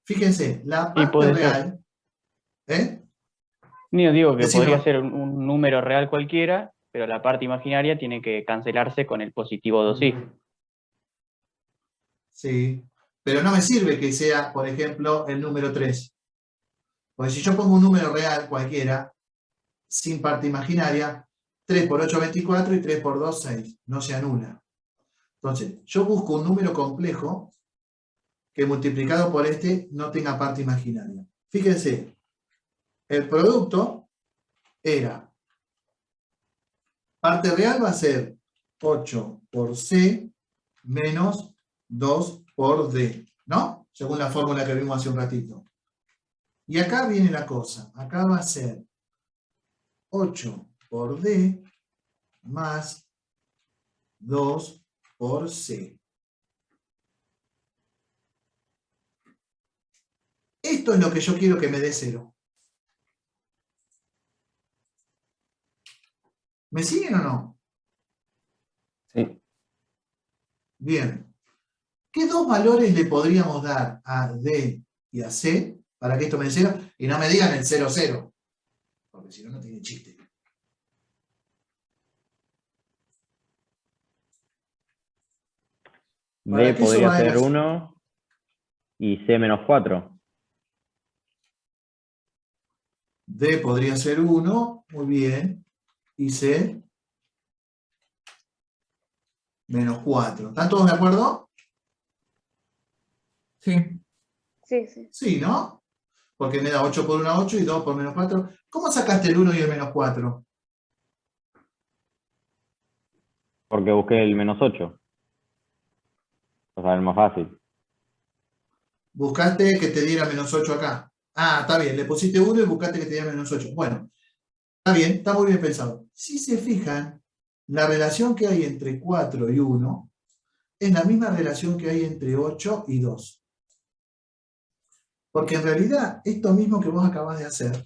Fíjense, la Y parte puede real, ¿eh? No, digo que Decime podría vos. ser un número real cualquiera, pero la parte imaginaria tiene que cancelarse con el positivo 2i. Sí, pero no me sirve que sea, por ejemplo, el número 3. Porque si yo pongo un número real cualquiera, sin parte imaginaria, 3 por 8, 24 y 3 por 2, 6. No se anula. Entonces, yo busco un número complejo que multiplicado por este no tenga parte imaginaria. Fíjense, el producto era, parte real va a ser 8 por C menos 2 por D, ¿no? Según la fórmula que vimos hace un ratito. Y acá viene la cosa, acá va a ser 8 por D más 2 por C. Esto es lo que yo quiero que me dé 0. ¿Me siguen o no? Sí. Bien. ¿Qué dos valores le podríamos dar a D y a C para que esto me hiciera? Y no me digan el 0, 0. Porque si no, no tiene chiste. ¿Para D qué eso podría va a ser ser? 1 y C menos 4. D podría ser 1, muy bien, y C menos 4. ¿Están todos de acuerdo? Sí. Sí, sí. Sí, ¿no? Porque me da 8 por 1, 8 y 2 por menos 4. ¿Cómo sacaste el 1 y el menos 4? Porque busqué el menos 8. O sea, el más fácil. Buscaste que te diera menos 8 acá. Ah, está bien, le pusiste 1 y buscaste que te diera menos 8. Bueno, está bien, está muy bien pensado. Si se fijan, la relación que hay entre 4 y 1 es la misma relación que hay entre 8 y 2. Porque en realidad, esto mismo que vos acabas de hacer,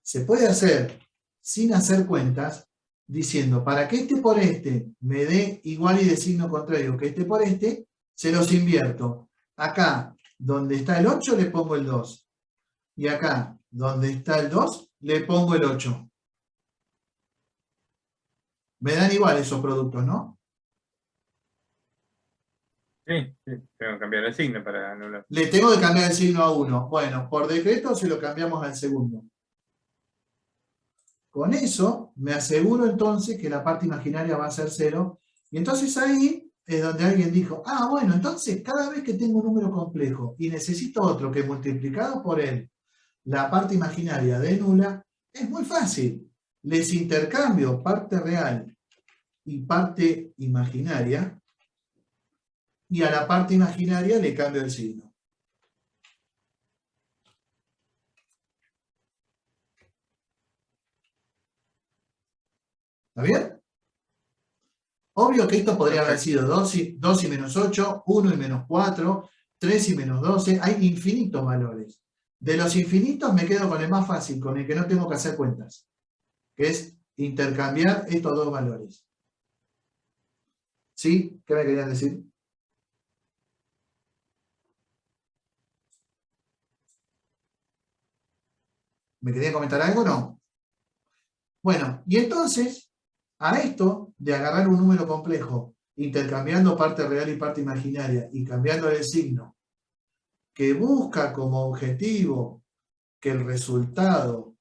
se puede hacer sin hacer cuentas, diciendo, para que este por este me dé igual y de signo contrario que este por este, se los invierto. Acá, donde está el 8, le pongo el 2. Y acá, donde está el 2, le pongo el 8. Me dan igual esos productos, ¿no? Sí, sí. Tengo que cambiar el signo para anular. Le tengo que cambiar el signo a 1. Bueno, por decreto se lo cambiamos al segundo. Con eso me aseguro entonces que la parte imaginaria va a ser 0. Y entonces ahí es donde alguien dijo, ah, bueno, entonces cada vez que tengo un número complejo y necesito otro que multiplicado por él, la parte imaginaria de nula, es muy fácil. Les intercambio parte real y parte imaginaria, y a la parte imaginaria le cambio el signo. ¿Está bien? Obvio que esto podría haber sido 2 y menos 8, 1 y menos 4, 3 y menos 12. Hay infinitos valores. De los infinitos me quedo con el más fácil, con el que no tengo que hacer cuentas, que es intercambiar estos dos valores. ¿Sí? ¿Qué me querían decir? ¿Me querían comentar algo o no? Bueno, y entonces, a esto de agarrar un número complejo, intercambiando parte real y parte imaginaria, y cambiando el signo, que busca como objetivo que el resultado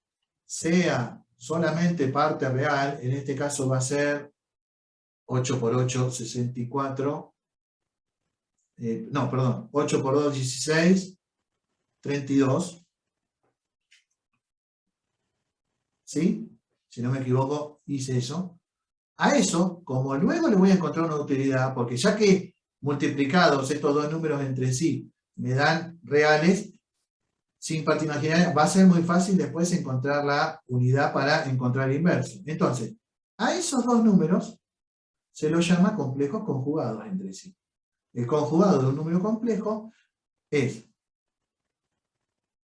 sea solamente parte real, en este caso va a ser 8 por 8, 64, no, perdón, 8 por 2, 16, 32, ¿sí? Si no me equivoco, hice eso. A eso, como luego le voy a encontrar una utilidad, porque ya que multiplicados estos dos números entre sí me dan reales, sin parte imaginaria, va a ser muy fácil después encontrar la unidad para encontrar el inverso. Entonces, a esos dos números se los llama complejos conjugados entre sí. El conjugado de un número complejo es...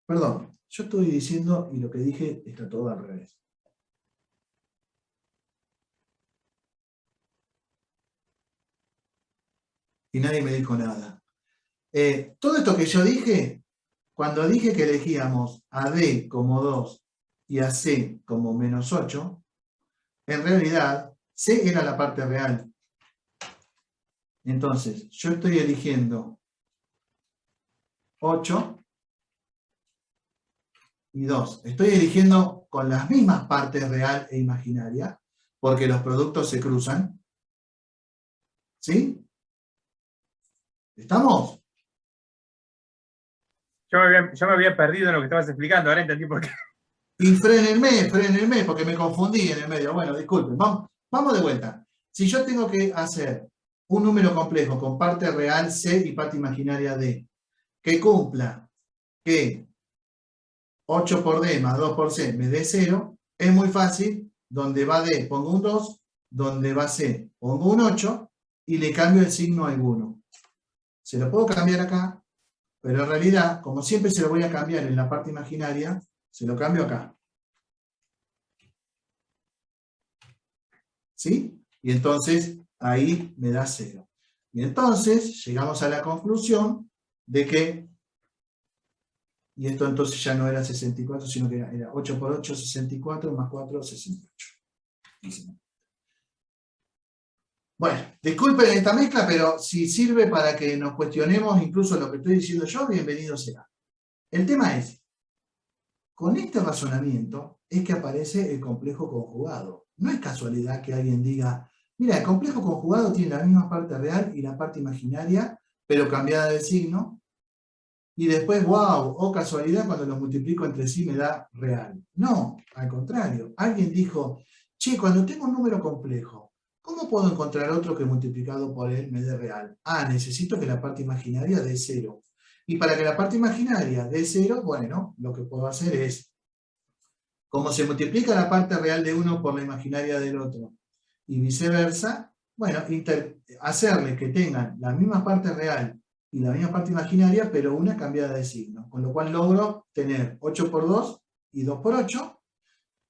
Perdón, yo estoy diciendo y lo que dije está todo al revés. Y nadie me dijo nada. Todo esto que yo dije, cuando dije que elegíamos a D como 2 y a C como menos 8, en realidad C era la parte real. Entonces, yo estoy eligiendo 8 y 2. Estoy eligiendo con las mismas partes real e imaginaria, porque los productos se cruzan. ¿Sí? ¿Estamos? Yo me había perdido en lo que estabas explicando, ahora entendí por qué. Y frénenme, porque me confundí en el medio. Bueno, disculpen, vamos de vuelta. Si yo tengo que hacer un número complejo con parte real C y parte imaginaria D, que cumpla que 8 por D más 2 por C me dé 0, es muy fácil. Donde va D pongo un 2, donde va C pongo un 8 y le cambio el signo a alguno. Se lo puedo cambiar acá, pero en realidad, como siempre se lo voy a cambiar en la parte imaginaria, se lo cambio acá. ¿Sí? Y entonces ahí me da 0. Y entonces llegamos a la conclusión de que, y esto entonces ya no era 64, sino que era 8 por 8, 64, más 4, 68. Bueno, disculpen esta mezcla, pero si sirve para que nos cuestionemos incluso lo que estoy diciendo yo, bienvenido será. El tema es, con este razonamiento es que aparece el complejo conjugado. No es casualidad que alguien diga, mira, el complejo conjugado tiene la misma parte real y la parte imaginaria, pero cambiada de signo, y después, wow, oh casualidad, cuando los multiplico entre sí me da real. No, al contrario. Alguien dijo, che, cuando tengo un número complejo, ¿cómo puedo encontrar otro que multiplicado por él me dé real? Ah, necesito que la parte imaginaria dé 0. Y para que la parte imaginaria dé 0, bueno, lo que puedo hacer es, como se multiplica la parte real de uno por la imaginaria del otro, y viceversa, bueno, hacerle que tengan la misma parte real y la misma parte imaginaria, pero una cambiada de signo. Con lo cual logro tener 8 por 2 y 2 por 8,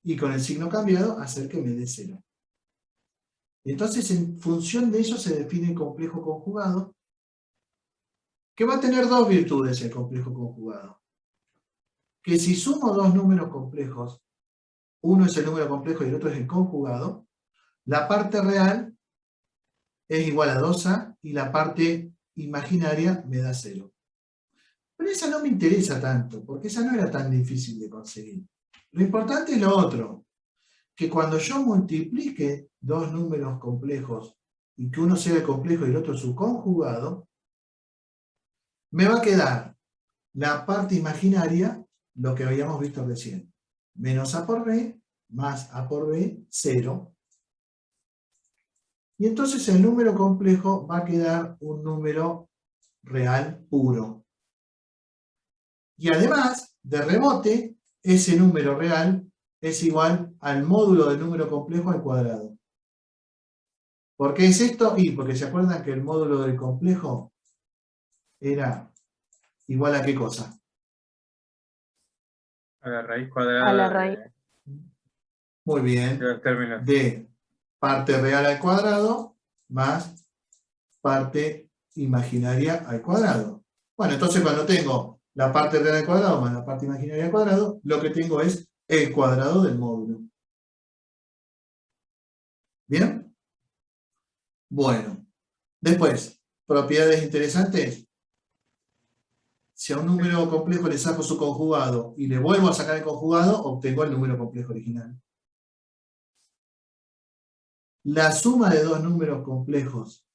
y con el signo cambiado hacer que me dé 0. Entonces, en función de eso se define el complejo conjugado, que va a tener dos virtudes el complejo conjugado. Que si sumo dos números complejos, uno es el número complejo y el otro es el conjugado, la parte real es igual a 2a y la parte imaginaria me da 0. Pero esa no me interesa tanto, porque esa no era tan difícil de conseguir. Lo importante es lo otro, que cuando yo multiplique dos números complejos y que uno sea el complejo y el otro su conjugado, me va a quedar la parte imaginaria, lo que habíamos visto recién, menos a por b, más a por b, 0. Y entonces el número complejo va a quedar un número real puro. Y además, de rebote, ese número real es igual al módulo del número complejo al cuadrado. ¿Por qué es esto? Y porque se acuerdan que el módulo del complejo era igual a ¿qué cosa? A la raíz cuadrada A la raíz. Muy bien. de los términos. De parte real al cuadrado más parte imaginaria al cuadrado. Bueno, entonces cuando tengo la parte real al cuadrado más la parte imaginaria al cuadrado, lo que tengo es el cuadrado del módulo. ¿Bien? Bueno. Después, propiedades interesantes. Si a un número complejo le saco su conjugado y le vuelvo a sacar el conjugado, obtengo el número complejo original. La suma de dos números complejos,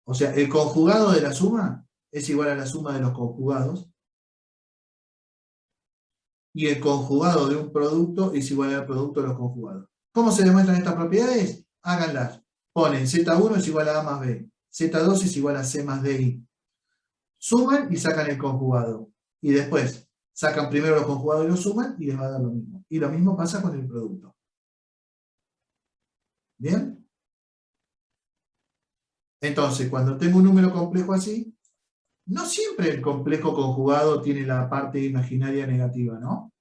o sea, el conjugado de la suma es igual a la suma de los conjugados, y el conjugado de un producto es igual al producto de los conjugados. ¿Cómo se demuestran estas propiedades? Háganlas. Ponen Z1 es igual a A más B, Z2 es igual a C más DI. Suman y sacan el conjugado. Y después sacan primero los conjugados y los suman y les va a dar lo mismo. Y lo mismo pasa con el producto. ¿Bien? Entonces, cuando tengo un número complejo así, no siempre el complejo conjugado tiene la parte imaginaria negativa, ¿no?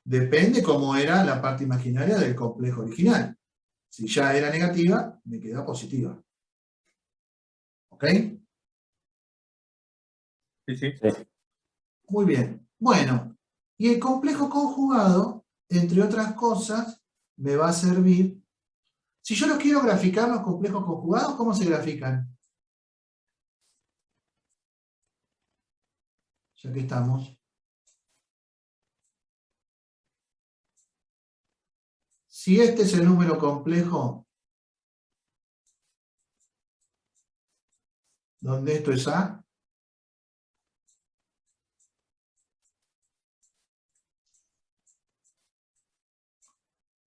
Depende cómo era la parte imaginaria del complejo original. Si ya era negativa, me queda positiva. ¿Ok? Sí, sí. Muy bien. Bueno, y el complejo conjugado, entre otras cosas, me va a servir. Si yo los quiero graficar, los complejos conjugados, ¿cómo se grafican? Ya que estamos. Si este es el número complejo, donde esto es A,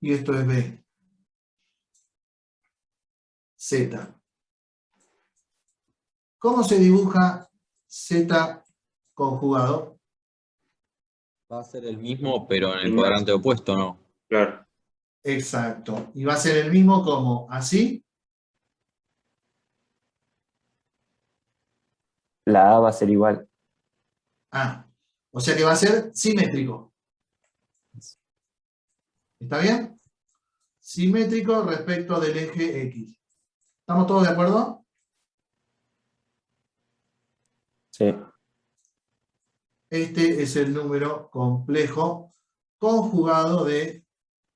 y esto es B, Z. ¿Cómo se dibuja Z conjugado? Va a ser el mismo, pero en el cuadrante opuesto, ¿no? Claro. Exacto. Y va a ser el mismo como así. La A va a ser igual. Ah, o sea que va a ser simétrico. ¿Está bien? Simétrico respecto del eje X. ¿Estamos todos de acuerdo? Sí. Este es el número complejo conjugado de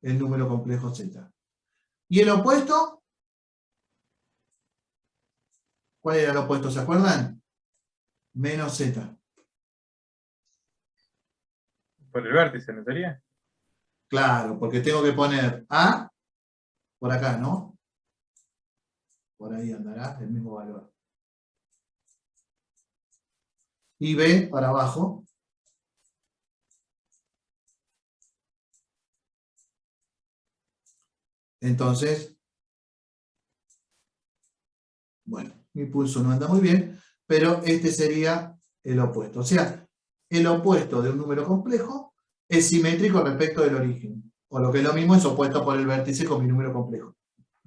el número complejo Z. ¿Y el opuesto? ¿Cuál era el opuesto? ¿Se acuerdan? Menos Z. Por el vértice, ¿no sería? Claro, porque tengo que poner A por acá, ¿no? Por ahí andará el mismo valor. Y B para abajo. Entonces, bueno, mi pulso no anda muy bien, pero este sería el opuesto. O sea, el opuesto de un número complejo es simétrico respecto del origen. O lo que es lo mismo, es opuesto por el vértice con mi número complejo.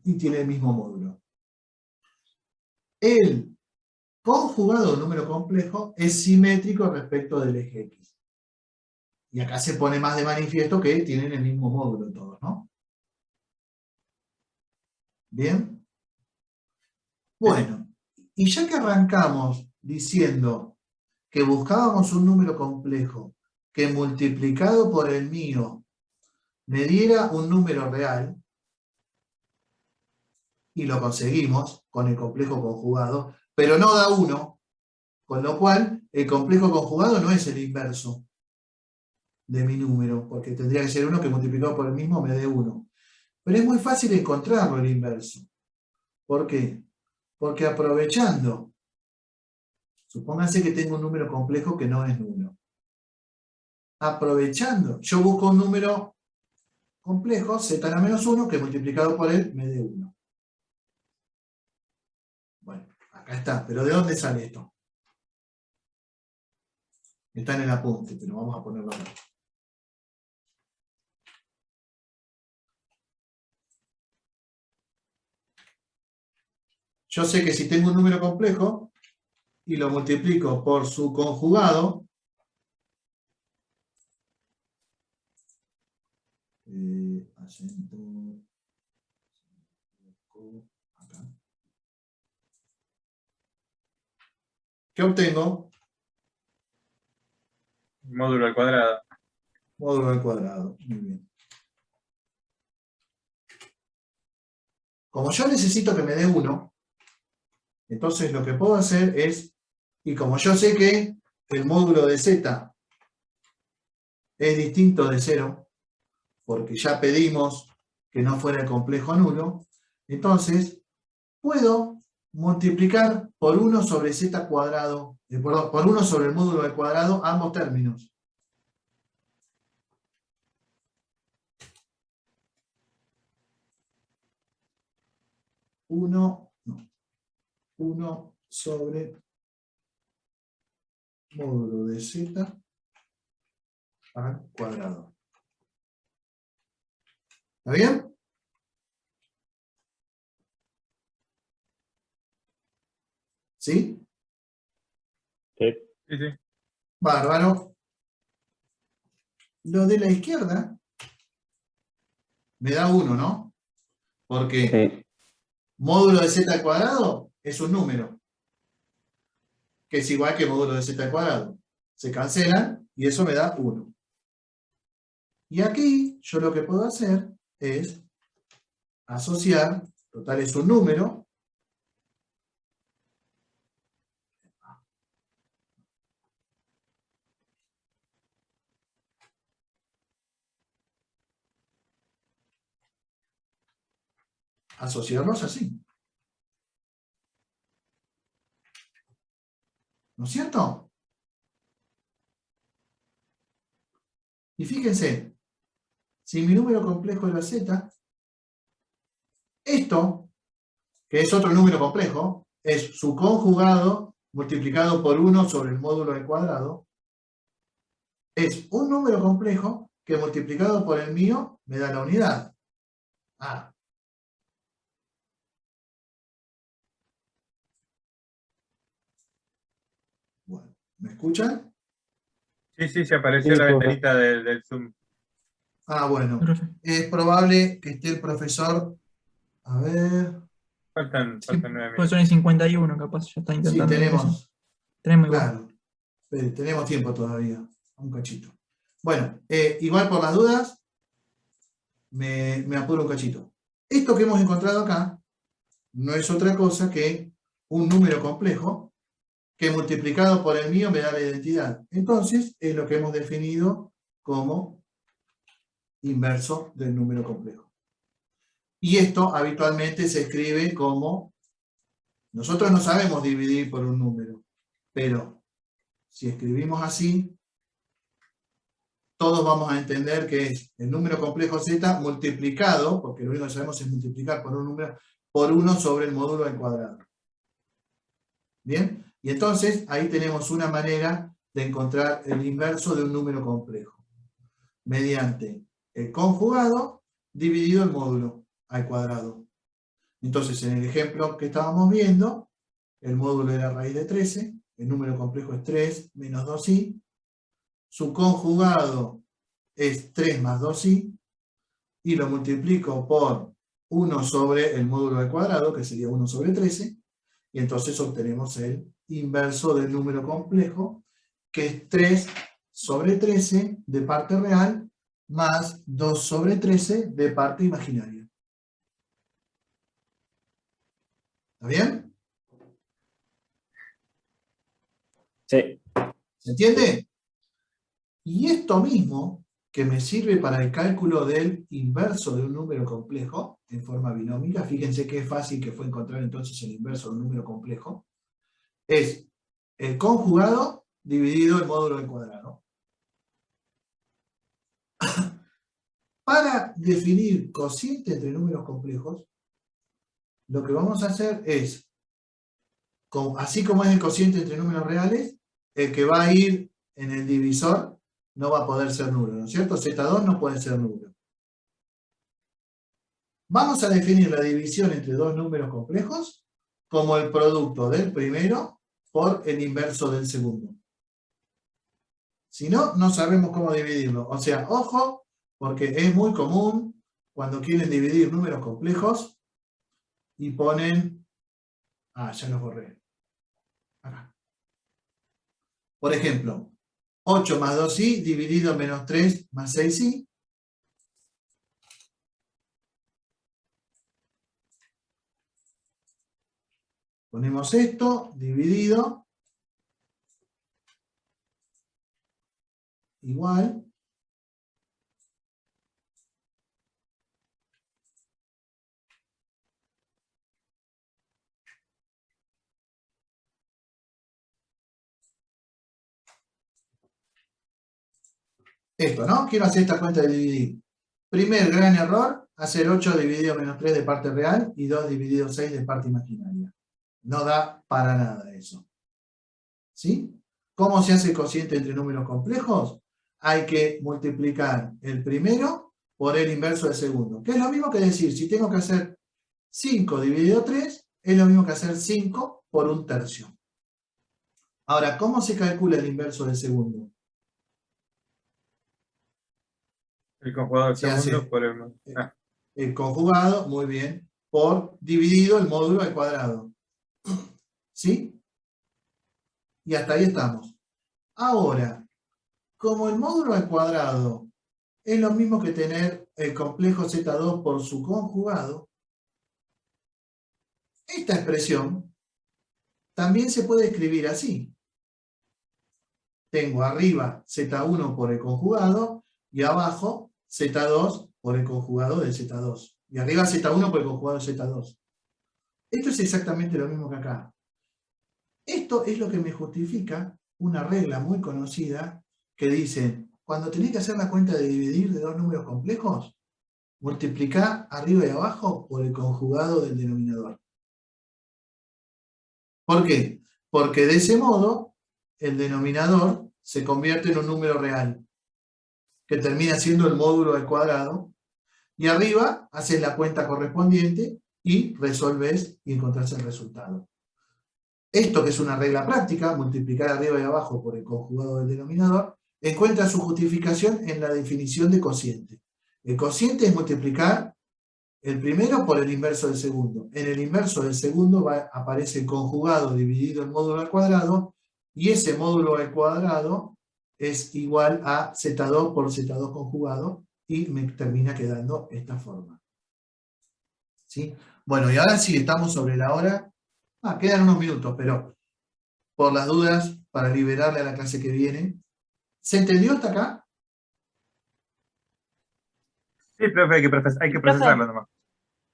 Y tiene el mismo módulo. El conjugado de un número complejo es simétrico respecto del eje X. Y acá se pone más de manifiesto que tienen el mismo módulo todos, ¿no? ¿Bien? Bueno, y ya que arrancamos diciendo que buscábamos un número complejo que multiplicado por el mío me diera un número real, y lo conseguimos con el complejo conjugado, pero no da 1, con lo cual el complejo conjugado no es el inverso de mi número, porque tendría que ser 1 que multiplicado por el mismo me dé 1. Pero es muy fácil encontrarlo el inverso. ¿Por qué? Porque aprovechando, supónganse que tengo un número complejo que no es 1. Aprovechando, yo busco un número complejo, z a la menos 1, que multiplicado por él me dé 1. Bueno, acá está. ¿Pero de dónde sale esto? Está en el apunte, pero vamos a ponerlo acá. Yo sé que si tengo un número complejo y lo multiplico por su conjugado, acento, acá. ¿Qué obtengo? Módulo al cuadrado. Módulo al cuadrado. Muy bien. Como yo necesito que me dé 1, entonces lo que puedo hacer es, y como yo sé que el módulo de z es distinto de 0, porque ya pedimos que no fuera el complejo nulo, entonces puedo multiplicar por 1 sobre z cuadrado, perdón, por 1 sobre el módulo al cuadrado ambos términos. Uno sobre módulo de z al cuadrado. ¿Está bien? ¿Sí? Sí. Sí, sí. Bárbaro. Lo de la izquierda me da 1, ¿no? Porque Sí. módulo de z al cuadrado es un número, que es igual que módulo de z al cuadrado. Se cancelan y eso me da 1. Y aquí yo lo que puedo hacer es asociar, total es un número, asociarlos así. ¿No es cierto? Y fíjense, si mi número complejo era z, esto, que es otro número complejo, es su conjugado multiplicado por 1 sobre el módulo al cuadrado, es un número complejo que multiplicado por el mío me da la unidad. Ah. Bueno, ¿me escuchan? Sí, sí, se apareció Sí, la profe. ventanita del Zoom. Ah, bueno. Profe. Es probable que esté el profesor. A ver. Faltan 9 Pues minutos. son el 51, capaz, ya está Sí, intentando. tenemos. Tenemos igual. Claro. Tenemos tiempo todavía. Un cachito. Bueno, igual por las dudas, me apuro un cachito. Esto que hemos encontrado acá no es otra cosa que un número complejo que multiplicado por el mío me da la identidad. Entonces, es lo que hemos definido como inverso del número complejo. Y esto habitualmente se escribe como, nosotros no sabemos dividir por un número, pero si escribimos así, todos vamos a entender que es el número complejo z multiplicado, porque lo único que sabemos es multiplicar por un número, por 1 sobre el módulo al cuadrado. ¿Bien? Y entonces ahí tenemos una manera de encontrar el inverso de un número complejo, mediante el conjugado dividido el módulo al cuadrado. Entonces en el ejemplo que estábamos viendo, el módulo era raíz de 13, el número complejo es 3 menos 2i, su conjugado es 3 más 2i, y lo multiplico por 1 sobre el módulo al cuadrado, que sería 1 sobre 13, y entonces obtenemos el inverso del número complejo, que es 3 sobre 13 de parte real, más 2 sobre 13 de parte imaginaria. ¿Está bien? Sí. ¿Se entiende? Y esto mismo, que me sirve para el cálculo del inverso de un número complejo, en forma binómica, fíjense qué fácil que fue encontrar entonces el inverso de un número complejo, es el conjugado dividido el módulo al cuadrado. Para definir cociente entre números complejos, lo que vamos a hacer es, así como es el cociente entre números reales, el que va a ir en el divisor no va a poder ser nulo, ¿no es cierto? Z2 no puede ser nulo. Vamos a definir la división entre dos números complejos como el producto del primero por el inverso del segundo. Si no, no sabemos cómo dividirlo. O sea, ojo, porque es muy común cuando quieren dividir números complejos y ponen... Ah, ya los borré. Acá. Por ejemplo, 8 más 2i dividido menos 3 más 6i. Ponemos esto dividido igual esto, ¿no? Quiero hacer esta cuenta de dividir. Primer gran error, hacer 8 dividido menos 3 de parte real y 2 dividido 6 de parte imaginaria. No da para nada eso. ¿Sí? ¿Cómo se hace el cociente entre números complejos? Hay que multiplicar el primero por el inverso del segundo. Que es lo mismo que decir, si tengo que hacer 5 dividido 3, es lo mismo que hacer 5 por un tercio. Ahora, ¿cómo se calcula el inverso del segundo? El conjugado Se segundo hace por el... el conjugado, muy bien, por dividido el módulo al cuadrado. ¿Sí? Y hasta ahí estamos. Ahora, como el módulo al cuadrado es lo mismo que tener el complejo Z2 por su conjugado, esta expresión también se puede escribir así. Tengo arriba Z1 por el conjugado y abajo Z2 por el conjugado de Z2. Y arriba Z1 por el conjugado de Z2. Esto es exactamente lo mismo que acá. Esto es lo que me justifica una regla muy conocida que dice, cuando tenés que hacer la cuenta de dividir de dos números complejos, multiplicá arriba y abajo por el conjugado del denominador. ¿Por qué? Porque de ese modo el denominador se convierte en un número real, que termina siendo el módulo al cuadrado, y arriba haces la cuenta correspondiente y resolves y encontrás el resultado. Esto, que es una regla práctica, multiplicar arriba y abajo por el conjugado del denominador, encuentra su justificación en la definición de cociente. El cociente es multiplicar el primero por el inverso del segundo. En el inverso del segundo aparece el conjugado dividido en módulo al cuadrado, y ese módulo al cuadrado es igual a Z2 por Z2 conjugado, y me termina quedando esta forma. ¿Sí? Bueno, y ahora sí, estamos sobre la hora. Quedan unos minutos, pero por las dudas, para liberarle a la clase que viene. ¿Se entendió hasta acá? Sí, profe, hay que procesarlo nomás.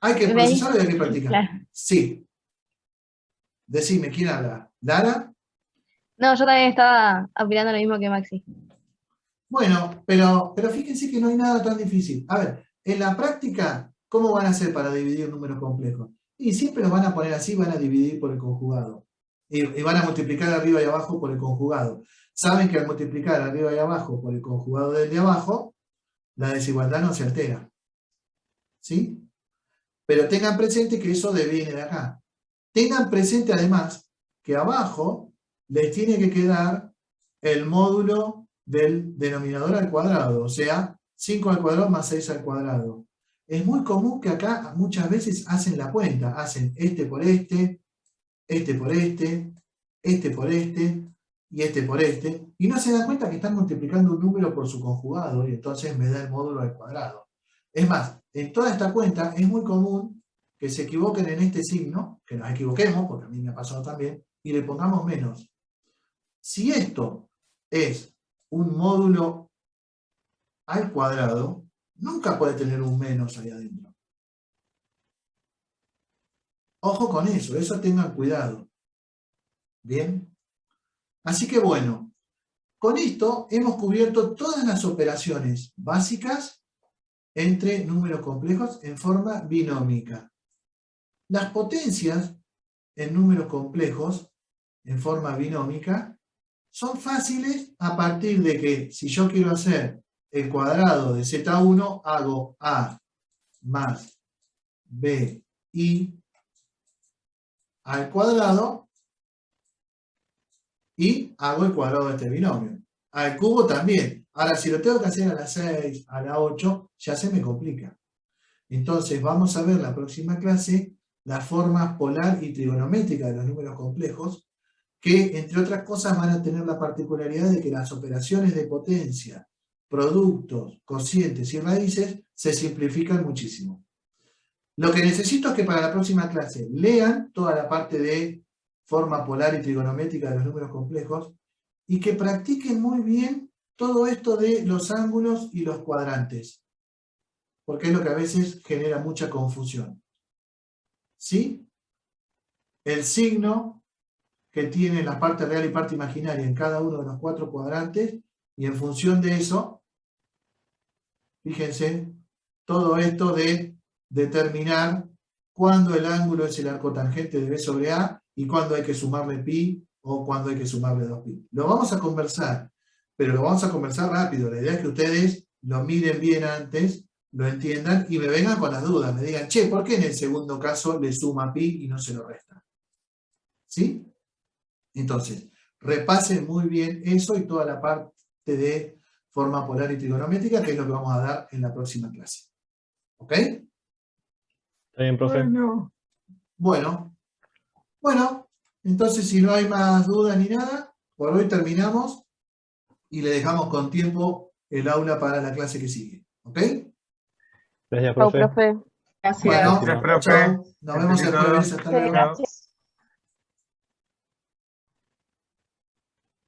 Hay que procesarlo y hay que practicar. Claro. Sí. Decime, ¿quién habla? ¿Lara? No, yo también estaba opinando lo mismo que Maxi. Bueno, pero fíjense que no hay nada tan difícil. A ver, en la práctica, ¿cómo van a hacer para dividir números complejos? Y siempre los van a poner así, van a dividir por el conjugado. Y van a multiplicar arriba y abajo por el conjugado. Saben que al multiplicar arriba y abajo por el conjugado del de abajo, la desigualdad no se altera. ¿Sí? Pero tengan presente que eso deviene de acá. Tengan presente además que abajo les tiene que quedar el módulo del denominador al cuadrado, o sea, 5 al cuadrado más 6 al cuadrado. Es muy común que acá muchas veces hacen la cuenta, hacen este por este, este por este, este por este, y este por este, y no se dan cuenta que están multiplicando un número por su conjugado, y entonces me da el módulo al cuadrado. Es más, en toda esta cuenta es muy común que se equivoquen en este signo, que nos equivoquemos, porque a mí me ha pasado también, y le pongamos menos. Si esto es un módulo al cuadrado, nunca puede tener un menos ahí adentro. Ojo con eso tengan cuidado. ¿Bien? Así que bueno, con esto hemos cubierto todas las operaciones básicas entre números complejos en forma binómica. Las potencias en números complejos en forma binómica son fáciles a partir de que si yo quiero hacer el cuadrado de Z1, hago A más BI al cuadrado y hago el cuadrado de este binomio. Al cubo también. Ahora, si lo tengo que hacer a la 6, a la 8, ya se me complica. Entonces, vamos a ver en la próxima clase las formas polar y trigonométricas de los números complejos, que, entre otras cosas, van a tener la particularidad de que las operaciones de potencia, productos, cocientes y raíces se simplifican muchísimo. Lo que necesito es que para la próxima clase lean toda la parte de forma polar y trigonométrica de los números complejos y que practiquen muy bien todo esto de los ángulos y los cuadrantes, porque es lo que a veces genera mucha confusión. ¿Sí? El signo que tiene la parte real y parte imaginaria en cada uno de los 4 cuadrantes, y en función de eso, fíjense, todo esto de determinar cuándo el ángulo es el arco tangente de B sobre A y cuándo hay que sumarle pi o cuándo hay que sumarle 2pi. Lo vamos a conversar, pero lo vamos a conversar rápido. La idea es que ustedes lo miren bien antes, lo entiendan y me vengan con las dudas. Me digan, che, ¿por qué en el segundo caso le suma pi y no se lo resta? ¿Sí? Entonces, repasen muy bien eso y toda la parte de forma polar y trigonométrica, que es lo que vamos a dar en la próxima clase. ¿Ok? Está bien, profe. Bueno, entonces si no hay más dudas ni nada, por hoy terminamos y le dejamos con tiempo el aula para la clase que sigue. ¿Ok? Gracias, Chau, profe. profe. Gracias. Bueno, Gracias, profe. chao. Nos vemos el jueves. Hasta luego. Gracias.